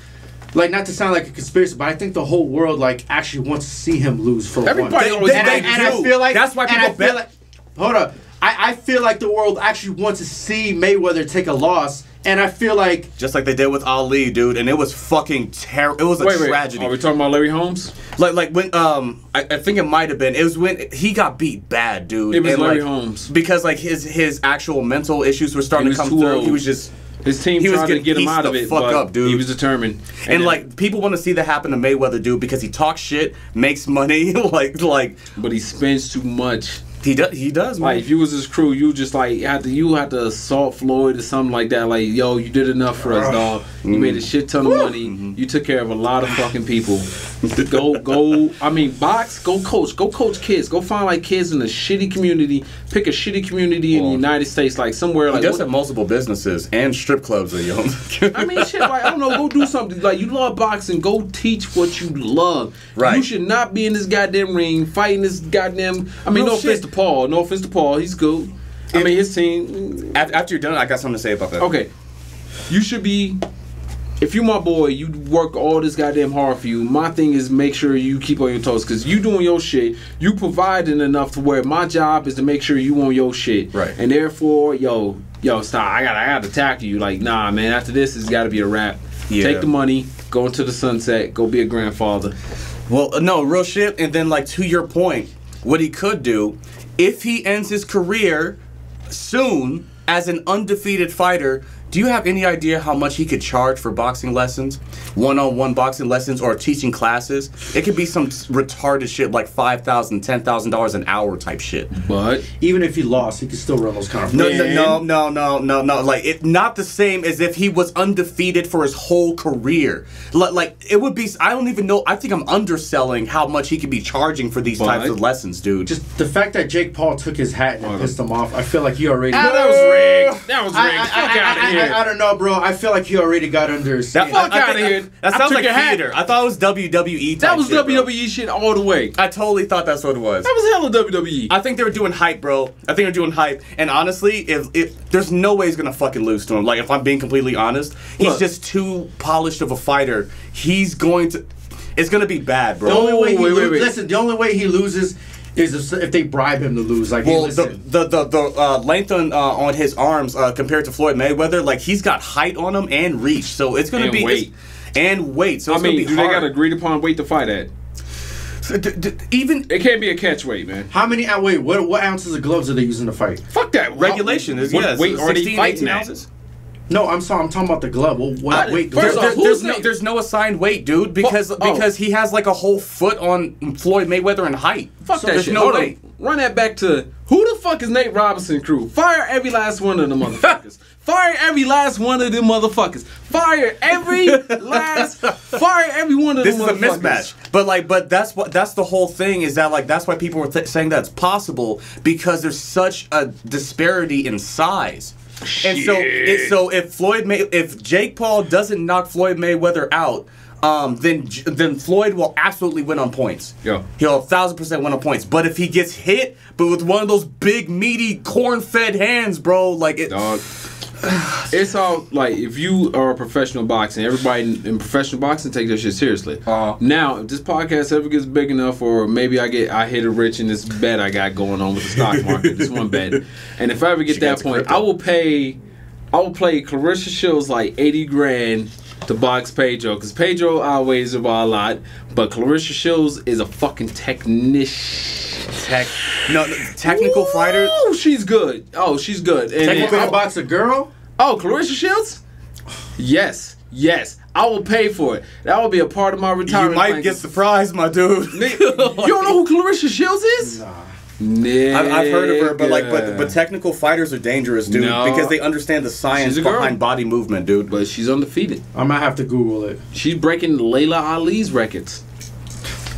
like, not to sound like a conspiracy, but I think the whole world actually wants to see him lose for everybody. And I feel like that's why people bet. Hold up. I feel like the world actually wants to see Mayweather take a loss, and I feel like just like they did with Ali, dude, and it was fucking terrible. It was a tragedy. Are we talking about Larry Holmes? Like when I think it might have been. It was when he got beat bad, dude. It was Larry Holmes because his actual mental issues were starting to come through. He was just. His team tried to get him out of it, but he was determined. And like people want to see that happen to Mayweather, dude, because he talks shit, makes money, but he spends too much. He does, man. Like if you was his crew, you just had to assault Floyd or something like that. Like, yo, you did enough for us, dog. You made a shit ton of money. You took care of a lot of fucking people. Go. I mean, box. Go coach kids. Go find kids in a shitty community. Pick a shitty community in the United States, like somewhere. He does have multiple businesses and strip clubs that he owns. I mean, shit. Like I don't know. Go do something. Like you love boxing. Go teach what you love. Right. You should not be in this goddamn ring fighting this goddamn. I mean, no offense to Paul. No offense to Paul. He's good. I mean, his team. After you're done, I got something to say about that. Okay. You should be. If you my boy, you work all this goddamn hard for you. My thing is make sure you keep on your toes because you doing your shit. You providing enough to where my job is to make sure you on your shit. Right. And therefore, yo, stop. I gotta tackle you. Like, nah, man. After this, it's got to be a wrap. Yeah. Take the money, go into the sunset, go be a grandfather. Well, no, real shit. And then, to your point, what he could do, if he ends his career soon as an undefeated fighter, do you have any idea how much he could charge for boxing lessons, one-on-one boxing lessons, or teaching classes? It could be some retarded shit like $5,000, $10,000 an hour type shit. But even if he lost, he could still run those kind of. No. Like, it not the same as if he was undefeated for his whole career. Like, it would be. I don't even know. I think I'm underselling how much he could be charging for these types of lessons, dude. Just the fact that Jake Paul took his hat and pissed him off, I feel like he already. that was rigged. That was rigged. Fuck out of here. I don't know, bro. I feel like he already got under his skin. Fuck out of here. That sounds like theater. I thought it was WWE type That was shit, WWE shit all the way. I totally thought that's what it was. That was hella WWE. I think they were doing hype, bro. I think they're doing hype. And honestly, if there's no way he's gonna fucking lose to him. Like, if I'm being completely honest, he's just too polished of a fighter. He's going to. It's gonna be bad, bro. The only way he wait. listen. The only way he loses is if they bribe him to lose. Like, well, hey, listen. the length on his arms compared to Floyd Mayweather, like, he's got height on him and reach, so it's gonna be weight. And weight. So it's I mean, gonna be do hard. they got agreed upon weight to fight at? Even It can't be a catch weight, man. How many? Wait, what ounces of gloves are they using to fight? Fuck that. regulation is What weight are they 16, fighting 18 at? ounces. No, I'm sorry. I'm talking about the glove. What weight? first off, There's no assigned weight, dude, because he has like a whole foot on Floyd Mayweather in height. Fuck that There's shit. no Hold way. on. Run that back to who the fuck is Nate Robinson crew? Fire every last one of them motherfuckers. Fire every last one of them motherfuckers. Fire every one of them This is a motherfuckers. mismatch, but that's the whole thing, is that, like, that's why people were saying that's possible, because there's such a disparity in size. And so if Jake Paul doesn't knock Floyd Mayweather out, then Floyd will absolutely win on points. Yeah. He'll 1,000% win on points. But if he gets hit, but with one of those big meaty corn-fed hands, bro, like it. Dog. It's all like, if you are a professional boxing, everybody in professional boxing take that shit seriously. Now, if this podcast ever gets big enough, or maybe I hit it rich in this bet I got going on with the stock market, this one bet, and if I ever get that point, I will play Clarissa Shields like 80 grand to box Pedro, because Pedro outweighs her by a lot, but Clarissa Shields is a fucking technician. Technical fighter. Oh, she's good. Oh, she's good. And Technically, I box a girl. oh, Clarissa Shields? Yes. I will pay for it. That will be a part of my retirement. You might plan. get surprised, my dude. You don't know who Clarissa Shields is? Nah. I've heard of her, but technical fighters are dangerous, dude, No. because they understand the science She's a girl. behind body movement, dude. But she's undefeated. I might have to Google it, She's breaking Layla Ali's records.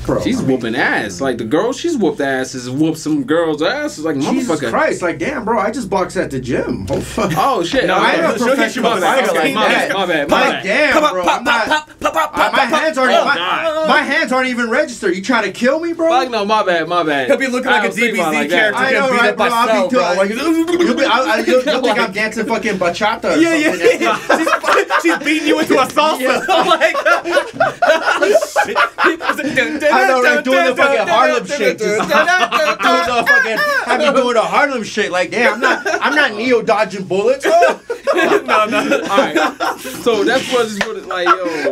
bro. She's whooping ass. Like, the girl she's whooped asses whooped some girls' asses like Jesus motherfucker. Christ! Like, damn, bro. I just boxed at the gym. Oh fuck. Oh shit! No, I am a she'll hit professional you fighter. up. Like my that. bad, my bad. Like, damn, bro. I'm not. My hands aren't. Oh, God. My hands aren't even registered. You trying to kill me, bro? Fuck no, my bad. He'll be looking like I a was thinking about it DBZ like that. character. I know, Getting beat right, up bro? by I'll Cell, be bro. you'll think I'm dancing fucking bachata. Or Yeah. something. She's beating you into a salsa. Like, I know, right? Doing the fucking Harlem shake. Just doing the fucking. Have you doing the Harlem shake? Like, damn, I'm not Neo dodging bullets. Oh. No. Alright. So that's what it's really like, yo.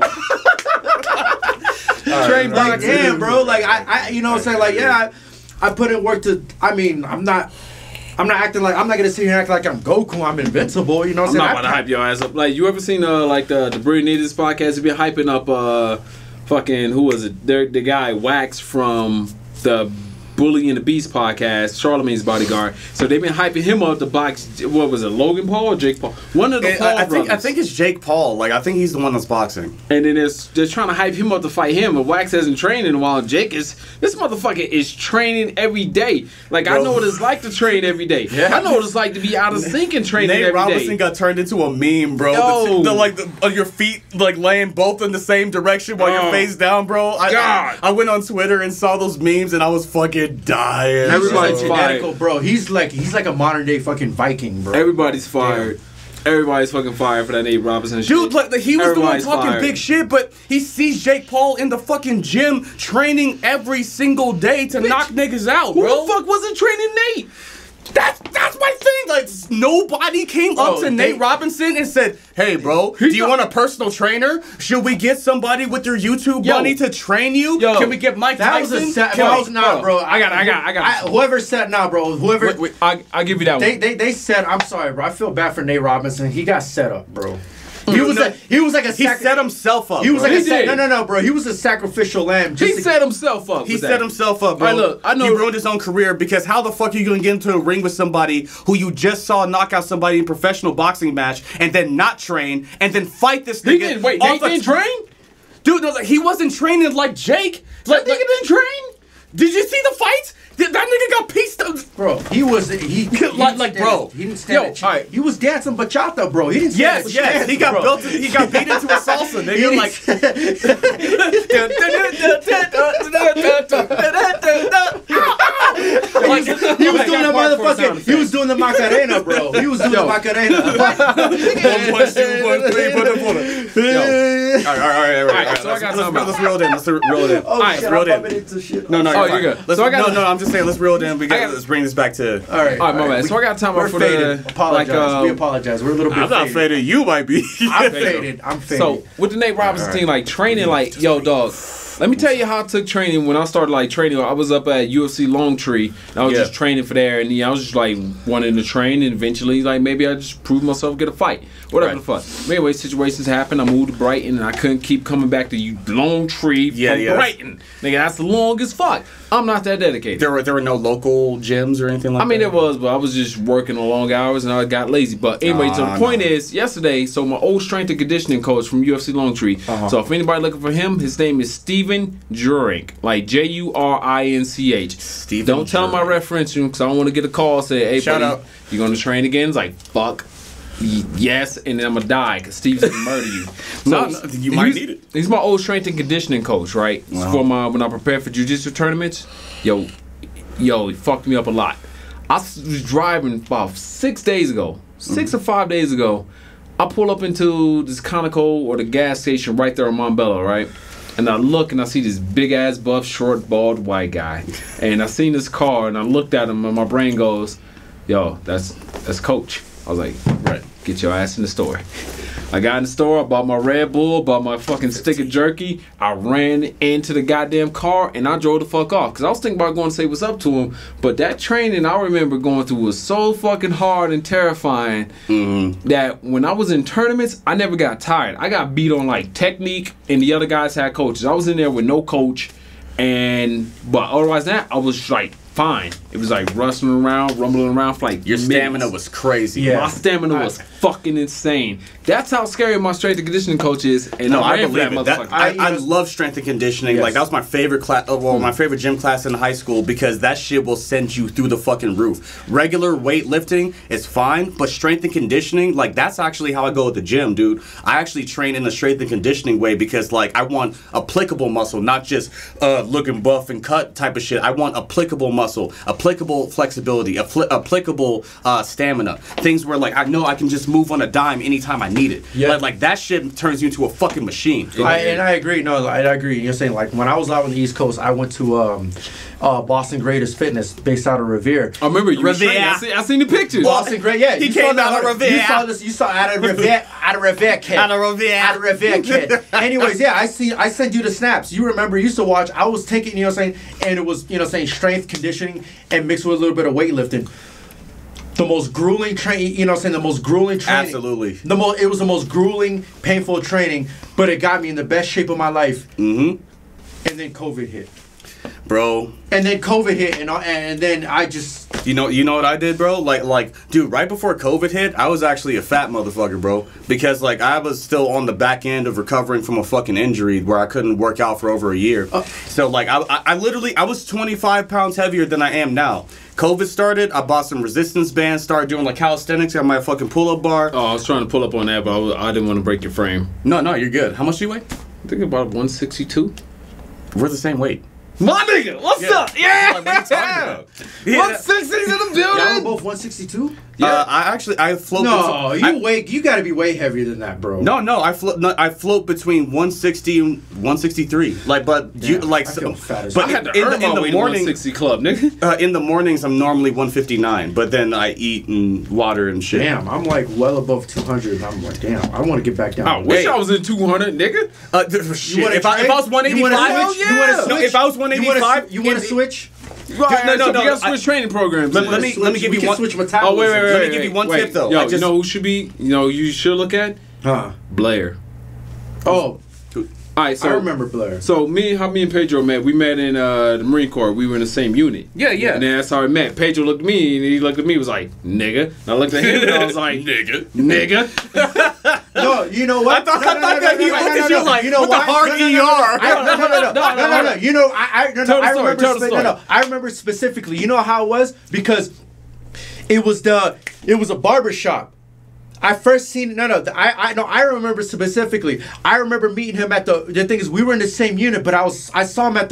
Train Like, boxing. damn, bro. Like, I you know what I'm saying? Like, yeah, I put in work to. I mean, I'm not acting like, I'm not gonna sit here and act like I'm Goku. I'm invincible. You know what I'm I'm not saying? about to hype your ass up. Like, you ever seen like the Brilliant Idiots podcast? They be hyping up fucking, who was it? The guy Wax from the Bully and the Beast podcast, Charlemagne's bodyguard. So they've been hyping him up to box. What was it, Logan Paul or Jake Paul? One of the Paul brothers. I think it's Jake Paul. Like, I think he's the one that's boxing. And then they're trying to hype him up to fight him, and Wax hasn't trained in a while. Jake this motherfucker is training every day. Like, Bro. I know what it's like to train every day. Yeah. I know what it's like to be out of sync and training Nate every Robinson day. got turned into a meme, bro. Yo. Your feet like laying both in the same direction while Oh. you're face down, bro. God. I went on Twitter and saw those memes and I was fucking dying. Everybody's He's fired. genetical, bro. He's like a modern day fucking Viking, bro. Everybody's fired. Everybody's fucking fired for that Nate Robinson shit. Dude, like, he was the one Everybody's talking fired. big shit, but he sees Jake Paul in the fucking gym training every single day to knock niggas out, Who bro. the fuck wasn't training Nate? That's my thing. Like nobody came up to Nate Robinson and said, "Hey, bro, do you want a personal trainer? Should we get somebody with your YouTube money to train you? Can we get Mike Tyson?" That was a set. Nah, bro. I got. Whoever said nah, bro. Whoever. Wait, I'll give you that one. They said, I'm sorry, bro. I feel bad for Nate Robinson. He got set up, bro. He was like a. He set himself up. He was bro. like no, bro. He was a sacrificial lamb. He set himself up. He set himself up, bro. Right, look, I know he ruined his own career because how the fuck are you gonna get into a ring with somebody who you just saw knock out somebody in a professional boxing match and then not train and then fight this nigga? He didn't. Wait, Nate didn't train? Dude, no, he wasn't training like Jake. That nigga didn't train? Did you see the fights? That nigga got pieced up. Bro, he bro. He didn't stand a chance. He was dancing bachata, bro. He didn't stand a chance. Yes, he got built. He got beat into a salsa, nigga. Like, he was doing that motherfucking. He was doing the Macarena, bro. He was doing the Macarena. 1 punch, 2 punch, 3 punch, All right. So I got something. Let's reel it in. Let's reel it in. Oh, shit, reel I'm it in. bumping into shit. No, you're good. So I got. No, I'm just saying. Let's reel it in. Let's bring this back to. All right, my bad. So I got time we're for faded. the Apologize. We apologize. We're a little bit. I'm not faded. You might be. I'm faded. I'm faded. So with the Nate Robinson team, like training, like yo, dog. Let me tell you how I took training when I started like training. I was up at UFC Longtree. And I was just training for there, and I was just like wanting to train, and eventually like maybe I just prove myself, get a fight, whatever the fuck. Anyway, situations happened. I moved to Brighton, and I couldn't keep coming back to Longtree from Brighton. Nigga, that's the longest fuck. I'm not that dedicated. There were no local gyms or anything like that? I mean, there was, but I was just working on long hours, and I got lazy. But anyway, so the point is, yesterday, so my old strength and conditioning coach from UFC Longtree. So if anybody looking for him, his name is Steven Jurink, like Jurinch. Steven Don't tell him I reference you, because I don't want to get a call say, "Hey, shout buddy, out. you going to train again?" It's like, fuck. Yes, and then I'm gonna die because Steve's gonna murder you. So you might need it. He's my old strength and conditioning coach, right? For when I prepare for jiu-jitsu tournaments. Yo, he fucked me up a lot. I was driving about 6 days ago, 6 or 5 days ago. I pull up into this Conoco or the gas station right there on Montbello, right? And I look and I see this big ass buff, short, bald, white guy. And I seen this car and I looked at him and my brain goes, "Yo, that's Coach." I was like, "Right, get your ass in the store." I got in the store, I bought my Red Bull, bought my fucking stick of jerky. I ran into the goddamn car and I drove the fuck off. Because I was thinking about going to say what's up to him. But that training I remember going through was so fucking hard and terrifying that when I was in tournaments, I never got tired. I got beat on like technique and the other guys had coaches. I was in there with no coach. But otherwise that, I was like fine. It was like rumbling around for like your minutes. Stamina was crazy. Yeah. My stamina was fucking insane. That's how scary my strength and conditioning coach is. And no, I believe it. I love strength and conditioning. Yes. Like that was my favorite class. Well, my favorite gym class in high school because that shit will send you through the fucking roof. Regular weightlifting is fine, but strength and conditioning, like that's actually how I go at the gym, dude. I actually train in the strength and conditioning way because like I want applicable muscle, not just looking buff and cut type of shit. I want applicable muscle, applicable flexibility, applicable stamina. Things where like I know I can just move on a dime anytime I need it. Yeah. Like that shit turns you into a fucking machine. I agree. No, I agree. You're saying like when I was out on the East Coast, I went to Boston Greatest Fitness based out of Revere. I remember you. I seen the pictures. Boston Great, yeah. He came out of Revere. You saw out of Revere kid. Out of Revere kid. Anyways, yeah, I sent you the snaps. You remember? You used to watch. I was taking, you know what I'm saying, and it was, you know, saying strength conditioning and mixed with a little bit of weightlifting. The most grueling training, you know what I'm saying, the most grueling training. Absolutely. It was the most grueling, painful training, but it got me in the best shape of my life. And then COVID hit. Bro. And then COVID hit, and then I just... You know what I did, bro? Like, dude, right before COVID hit, I was actually a fat motherfucker, bro. Because, like, I was still on the back end of recovering from a fucking injury where I couldn't work out for over a year. So, like, I literally, I was 25 pounds heavier than I am now. COVID started, I bought some resistance bands, started doing, like, calisthenics, got my fucking pull-up bar. Oh, I was trying to pull up on that, but I didn't want to break your frame. No, you're good. How much do you weigh? I think about 162. We're the same weight. My nigga, what's up? Yeah! Like, what are you talking about? 160's in the building! Y'all were both 162? Yeah. I float. No, you got to be way heavier than that, bro. No, I float between 160 and 163. Like, but you like. I feel fat as I had to earn my way to 160 club, nigga. In the mornings, I'm normally 159, but then I eat and water and shit. Damn, I'm like well above 200. And I'm like, damn, I want to get back down. I wish I was in 200, nigga. Shit. If I was 185, if I was 185, you want to switch? Right, no. You got to switch training programs. Let me give you one. Switch metabolism. Oh, wait. Let me give you one tip though. Yo, you know who should be? You know, you should look at Blair. Oh. All right, so I remember Blair. So me and Pedro met. We met in the Marine Corps. We were in the same unit. Yeah. And then that's how we met. Pedro looked at me, and he looked at me. Was like, "Nigga." And I looked at him, and I was like, "Nigga." No, you know what? I thought that he looked at you like, what the hard No. You know, I remember specifically. You know how it was? Because it was a barber shop. I first seen I remember specifically. I remember meeting him at the thing is we were in the same unit, but I saw him at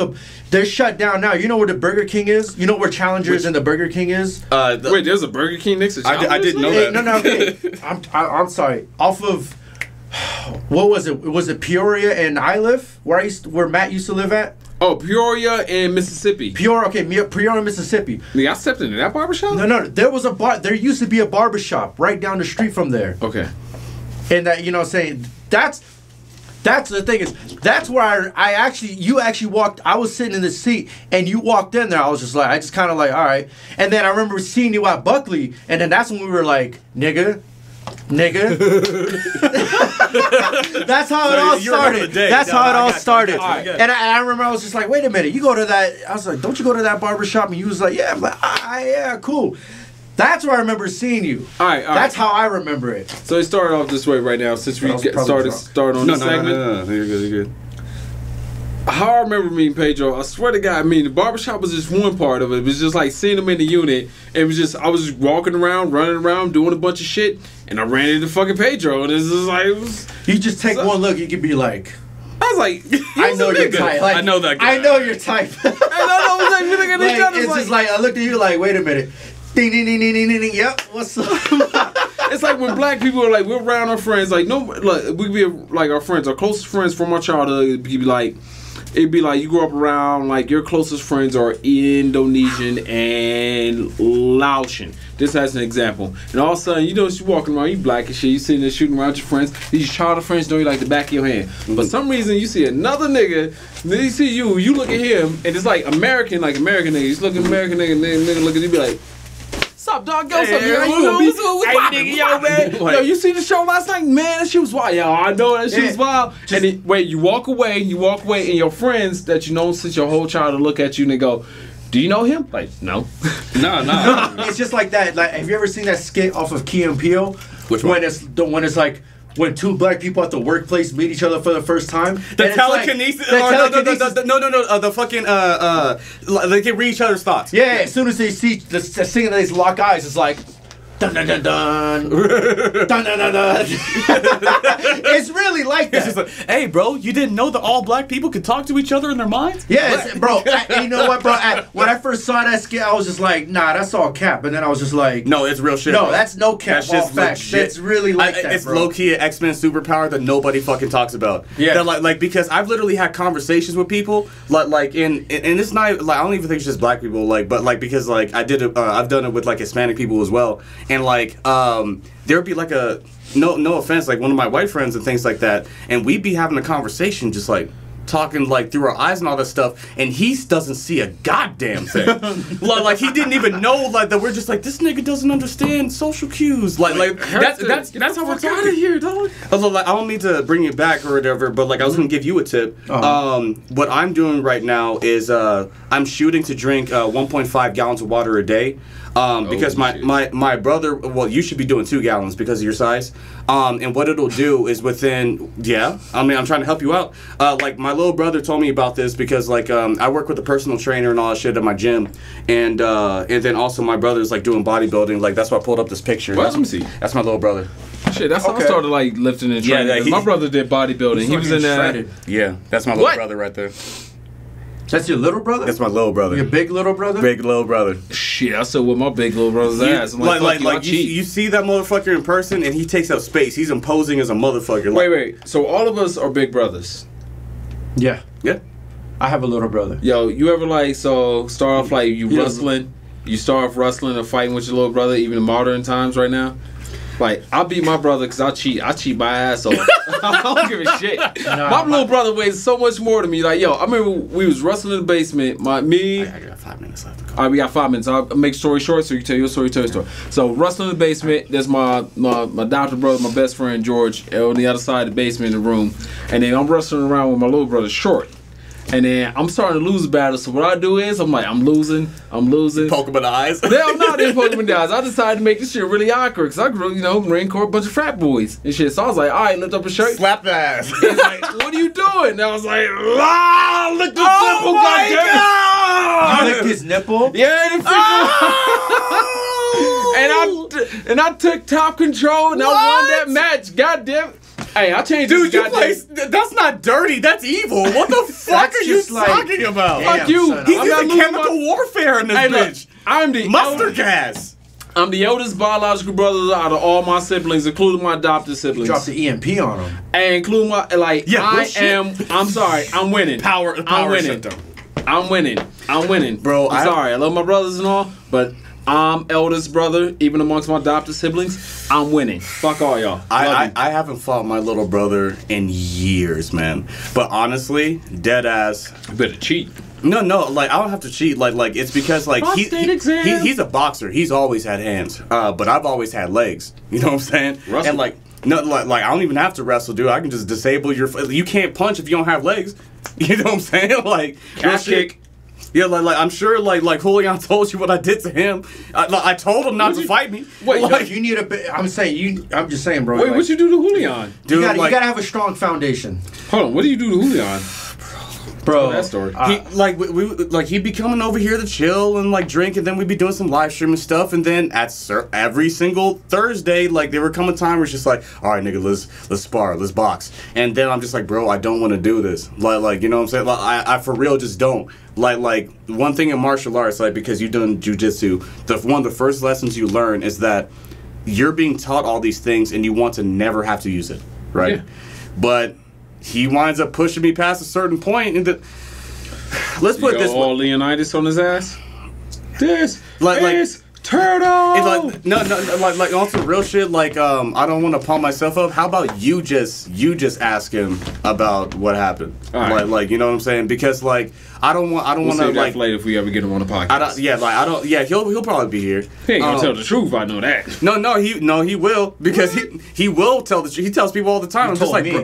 they're shut down now. You know where the Burger King is? You know where Challengers and the Burger King is? Wait, there's a Burger King next to Challengers? I didn't know that. No. Okay. I'm sorry. Off of what was it? Was it Peoria and I live where Matt used to live at? Oh, Peoria and Mississippi. Peoria, Mississippi. Nigga, I stepped into that barbershop? No. There was a bar. There used to be a barbershop right down the street from there. Okay. And that, you know what I'm saying, that's the thing is, that's where you actually walked, I was sitting in the seat, and you walked in there, I just kind of like, all right. And then I remember seeing you at Buckley, and then that's when we were like, nigga. That's how it all started. That's how it all started. And I remember I was just like, wait a minute, you go to that, I was like, don't you go to that barbershop? And you was like, yeah. I'm like, yeah, cool. That's where I remember seeing you. All right. That's how I remember it. So it started off this way right now, since we started on the segment. No, you're good. How I remember meeting Pedro, I swear to God, I mean, the barbershop was just one part of it. It was just like seeing him in the unit. It was just, I was just walking around, running around, doing a bunch of shit, and I ran into fucking Pedro. And it's just like, you just take one look, you could be like, I was like, I know your type. Like, I know that guy. I know your type. It's just like, I looked at you like, wait a minute. Ding, ding, ding, ding, ding, ding. Yep, what's up? It's like when black people are like, we're around our friends, like, no, like, we be like our friends, our closest friends from our childhood, it'd be like you grew up around, like, your closest friends are Indonesian and Laotian. Just as an example. And all of a sudden, you know, you walking around, you black and shit, you sitting there shooting around your friends. These childhood friends know you like the back of your hand. But for some reason, you see another nigga, then you see you look at him, and it's like American nigga. You just look at American nigga look at you, be like, what's up, dog? Yo, what's up, nigga? Yo, man. Yo, you see the show last night? Man, that shit was wild. Yo, I know that shit was wild. And then, wait, you walk away, and your friends that you know since your whole childhood look at you and they go, do you know him? Like, no. No. It's just like that. Like, have you ever seen that skit off of Key and Peele? Which one? When it's like, when two black people at the workplace meet each other for the first time. The telekinesis. No. The fucking they can read each other's thoughts. Yeah. As soon as they see the thing, they lock eyes. It's like, dun dun dun dun, dun dun dun dun. It's really like that. It's just like, hey, bro, you didn't know that all black people could talk to each other in their minds? Yeah, bro. You know what, bro? When I first saw that skit, I was just like, nah, that's all cap. And then I was just like, no, it's real shit. No, bro. That's no cap. That's just facts. It's really like that, it's bro. low key an X-Men superpower that nobody fucking talks about. Yeah. That like because I've literally had conversations with people like and it's not like I don't even think it's just black people but because like I've done it with like Hispanic people as well, and like there would be like a no offense, like one of my white friends and things like that, and we'd be having a conversation just like talking like through our eyes and all that stuff, and he doesn't see a goddamn thing. like he didn't even know like that we're just like, this nigga doesn't understand social cues. Like that's how we're talking. Out of here, dog. Although like, I don't mean to bring it back or whatever, but like I was gonna give you a tip. What I'm doing right now is I'm shooting to drink 1.5 gallons of water a day. Because my brother, well, you should be doing 2 gallons because of your size. And what it'll do is I'm trying to help you out. Like my little brother told me about this because like I work with a personal trainer and all that shit at my gym, and then also my brother's like doing bodybuilding. Like that's why I pulled up this picture. Let me see. That's my little brother. Shit, that's how I started like lifting and training. My brother did bodybuilding. He was in that. Yeah, that's my little brother right there. That's your little brother? That's my little brother. Your big little brother? Big little brother. Shit, I still with my big little brother's ass. I'm You see that motherfucker in person, and he takes up space. He's imposing as a motherfucker. Wait. So all of us are big brothers. Yeah. Yeah. I have a little brother. Yo, you ever start off wrestling? You start off wrestling or fighting with your little brother, even in modern times right now? Like, I beat my brother because I cheat my ass off. I don't give a shit. My little brother weighs so much more than me. Like, yo, I remember we was wrestling in the basement. I got 5 minutes left. All right, we got 5 minutes. I'll make story short so you can tell your story, tell your story. So, wrestling in the basement, there's my adopted brother, my best friend, George, on the other side of the basement in the room. And then I'm wrestling around with my little brother, Short. And then I'm starting to lose the battle. So what I do is I'm losing. Poke him in the eyes. Yeah, I'm not in poke him in the eyes. I decided to make this shit really awkward because I grew, Marine Corps, a bunch of frat boys and shit. So I was like, all right, lift up his shirt. Slap the ass. He's like, what are you doing? And I was like, lick the nipple, God! You licked his nipple? Yeah, and I took top control and I won that match. Goddamn. Hey, I changed this. Dude, that's not dirty. That's evil. What the fuck are you talking about? Fuck you. Son, He's using chemical warfare in this bitch. Look, I'm the mustard gas. I'm the oldest biological brother out of all my siblings, including my adopted siblings. Dropped the EMP on him. And including my I'm sorry. I'm winning. Power symptom. I'm winning. Bro, I'm sorry. I love my brothers and all, but I'm eldest brother, even amongst my adopted siblings. I'm winning. Fuck all y'all. I haven't fought my little brother in years, man. But honestly, dead ass. You better cheat. No, I don't have to cheat. Like it's because he's a boxer. He's always had hands. But I've always had legs. You know what I'm saying? Wrestle. And I don't even have to wrestle, dude. I can just disable your. You can't punch if you don't have legs. You know what I'm saying? Like ass kick. Yeah, I'm sure, Julian told you what I did to him. I told him not to fight me. Wait, you need a bit. I'm just saying, bro. Wait, what you do to Julian? Dude, you gotta have a strong foundation. Hold on, what do you do to Julian? Bro, that story. He'd be coming over here to chill and drink, and then we'd be doing some live streaming stuff, and then every single Thursday, there would come a time where it's just like, all right, nigga, let's spar, let's box, and then I'm just like, bro, I don't want to do this, you know what I'm saying? I for real just don't. One thing in martial arts, because you've done jujitsu, one of the first lessons you learn is that you're being taught all these things, and you want to never have to use it, right? Yeah. But he winds up pushing me past a certain point, and let's put this all Leonidas on his ass. This turtle. It's also real shit. I don't want to pump myself up. How about you just ask him about what happened? Right. You know what I'm saying? Because I don't want to later if we ever get him on the podcast. He'll probably be here. He ain't gonna tell the truth. I know that. He will, because he will tell the truth. He tells people all the time.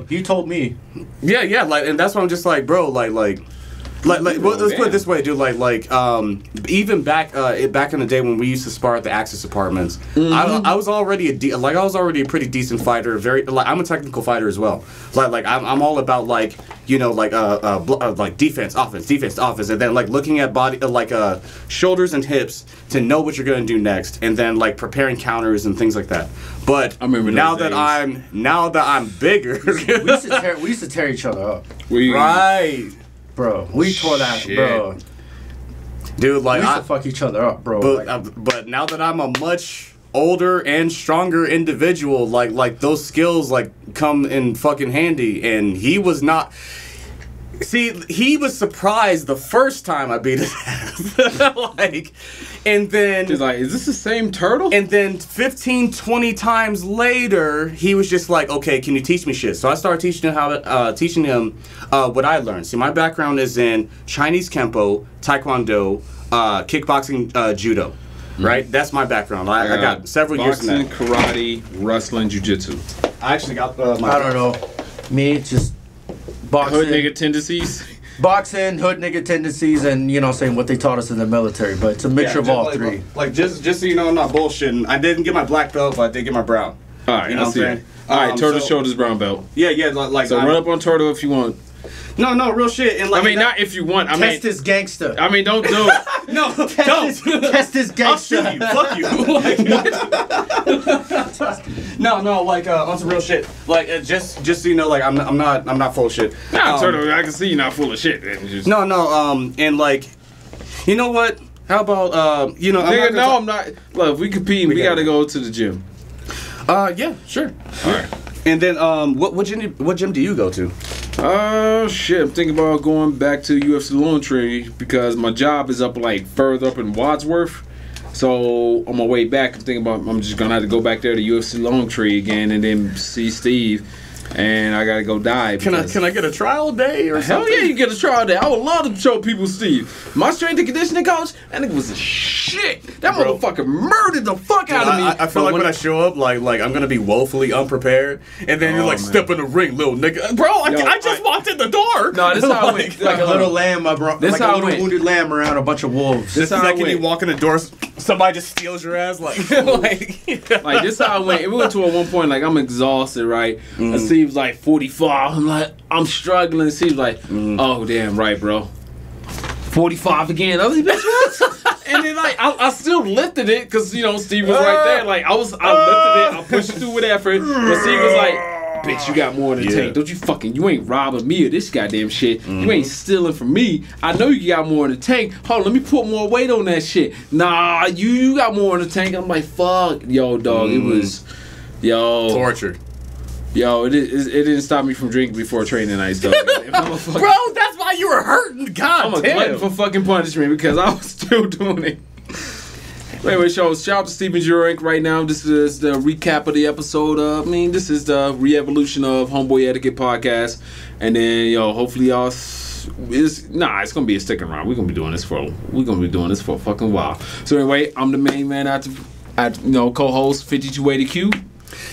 He told me. Yeah, and that's why I'm just like, bro, let's put it this way, dude. Even back in the day when we used to spar at the Axis apartments, I was already a pretty decent fighter. I'm a technical fighter as well. I'm all about defense, offense, and then looking at body, shoulders and hips to know what you're gonna do next, and then preparing counters and things like that. But I remember now that I'm bigger, we used to tear each other up. Right. Bro, we tore that, bro. Dude, we used to fuck each other up, bro. But now that I'm a much older and stronger individual, those skills come in fucking handy. And he was not. See, he was surprised the first time I beat his ass. And then he's like, is this the same turtle? And then 15, 20 times later, he was just like, okay, can you teach me shit? So I started teaching him what I learned. See, my background is in Chinese Kempo, Taekwondo, kickboxing, judo. Right? That's my background. I got several years in that. Boxing, karate, wrestling, jiu-jitsu. I actually got I don't know. Me, just boxing. Hood nigga tendencies. Boxing, hood nigga tendencies, and what they taught us in the military. But it's a mixture of all three. Just so you know, I'm not bullshitting. I didn't get my black belt, but I did get my brown. All right, you know what I'm saying? All right, Turtle showed his brown belt. Yeah. So run up on Turtle if you want. No, real shit. And like, I mean, not if you want. I mean, Test this gangster. I mean, don't do it. no, don't. Test this I'll shoot gangster. you. Fuck you. No, like on some real shit. Like just so you know, like I'm not full of shit. Nah, Turtle, I can see you're not full of shit. Man. Just, No, and like, you know what? How about you know? nigga, no, I'm not. Look, if we compete, we gotta go to the gym. Yeah, sure. All right. And then what gym do you go to? Shit, I'm thinking about going back to UFC Long Tree because my job is up like further up in Wadsworth. So on my way back, I'm thinking about I'm just gonna have to go back there to UFC Long Tree again and then see Steve. And I gotta go dive. Can I get a trial day or Hell something? yeah, you get a trial day. I would love to show people Steve. My strength and conditioning coach, that nigga was a shit. That Bro. motherfucker murdered the fuck out of me. I feel like when I show up, like I'm gonna be woefully unprepared, and then you're like, man. step in the ring, little nigga. Bro, I just walked in the door. No, this how it went. Like a little lamb, bro. This Like how a it little went. wounded lamb around a bunch of wolves. This The how it second you went. walk in the door, somebody just steals your ass. Like, like Like this how it went. It went to a one point like I'm exhausted, right? And Steve's like 45. I'm like I'm struggling. Steve's like, oh damn, right, bro. 45 again. I was like, bitch, what? And then like I still lifted it because you know Steve was right there. Like I lifted it. I pushed it through with effort. But Steve was like, bitch, you got more in the tank. Don't you ain't robbing me of this goddamn shit. You ain't stealing from me. I know you got more in the tank. Hold on, let me put more weight on that shit. Nah, you got more in the tank. I'm like, fuck. Yo, dog, it was, torture. Yo, it didn't stop me from drinking before training night, though. Bro, that's why you were hurting. God I'm a damn. glutton for fucking punishment because I was still doing it. Anyway, shout out to Steven Jurek right now. This is the recap of the episode. This is the re-evolution of Homeboy Etiquette podcast. And then, hopefully y'all, it's gonna be a sticking around. We're gonna be doing this for a fucking while. So anyway, I'm the main man at co-host 5280Q.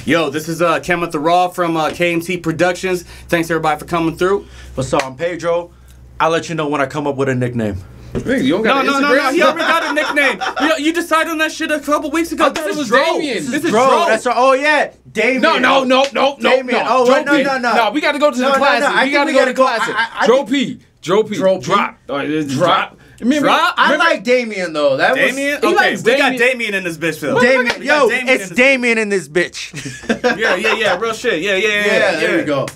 Yo, this is Kenneth the Raw from KMT Productions. Thanks everybody for coming through. What's up? I'm Pedro. I'll let you know when I come up with a nickname. Nigga, you don't got No, an he Instagram? already got a nickname. You decided on that shit a couple weeks ago. I thought it was Dro. Damien. This is Bro, Dro. that's yeah, Damien. No. Damien. Oh, wait, no. No, we got to go to the No, classic. I We think got to we go gotta to go- classic. I Dro.p. Dro.p. Drop. Drop. Remember, I like Damien though. That Damien? was He Okay, likes we got Damien. Damien in this bitch, Phil. Damien. We got Yo, Damien it's in this Damien in this bitch. Yeah, real shit. Yeah. There you go.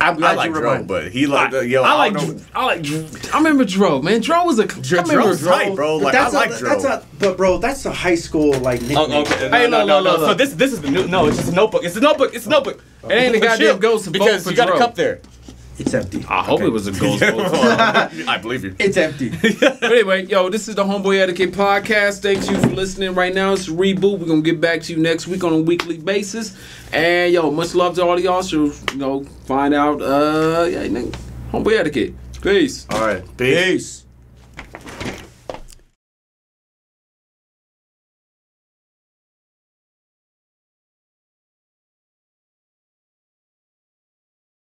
I'm glad I like you Dro, reminded. but he like yo. I don't like. know. I remember Dro, man. Dro was a. I remember Dro's tight, bro. Like I like Dro. But bro, that's a high school like nickname. Oh, okay. Hey, No. look. So this is the new. No, it's just a notebook. It's a notebook. It ain't a goddamn ghost to vote because for you got Dro. a cup there. It's empty. I hope it was a ghost. I believe you. It's empty. But anyway, this is the Homeboy Etiquette podcast. Thanks you for listening right now. It's a reboot. We're going to get back to you next week on a weekly basis. And, much love to all of y'all. So, find out, Homeboy Etiquette. Peace. All right. Peace.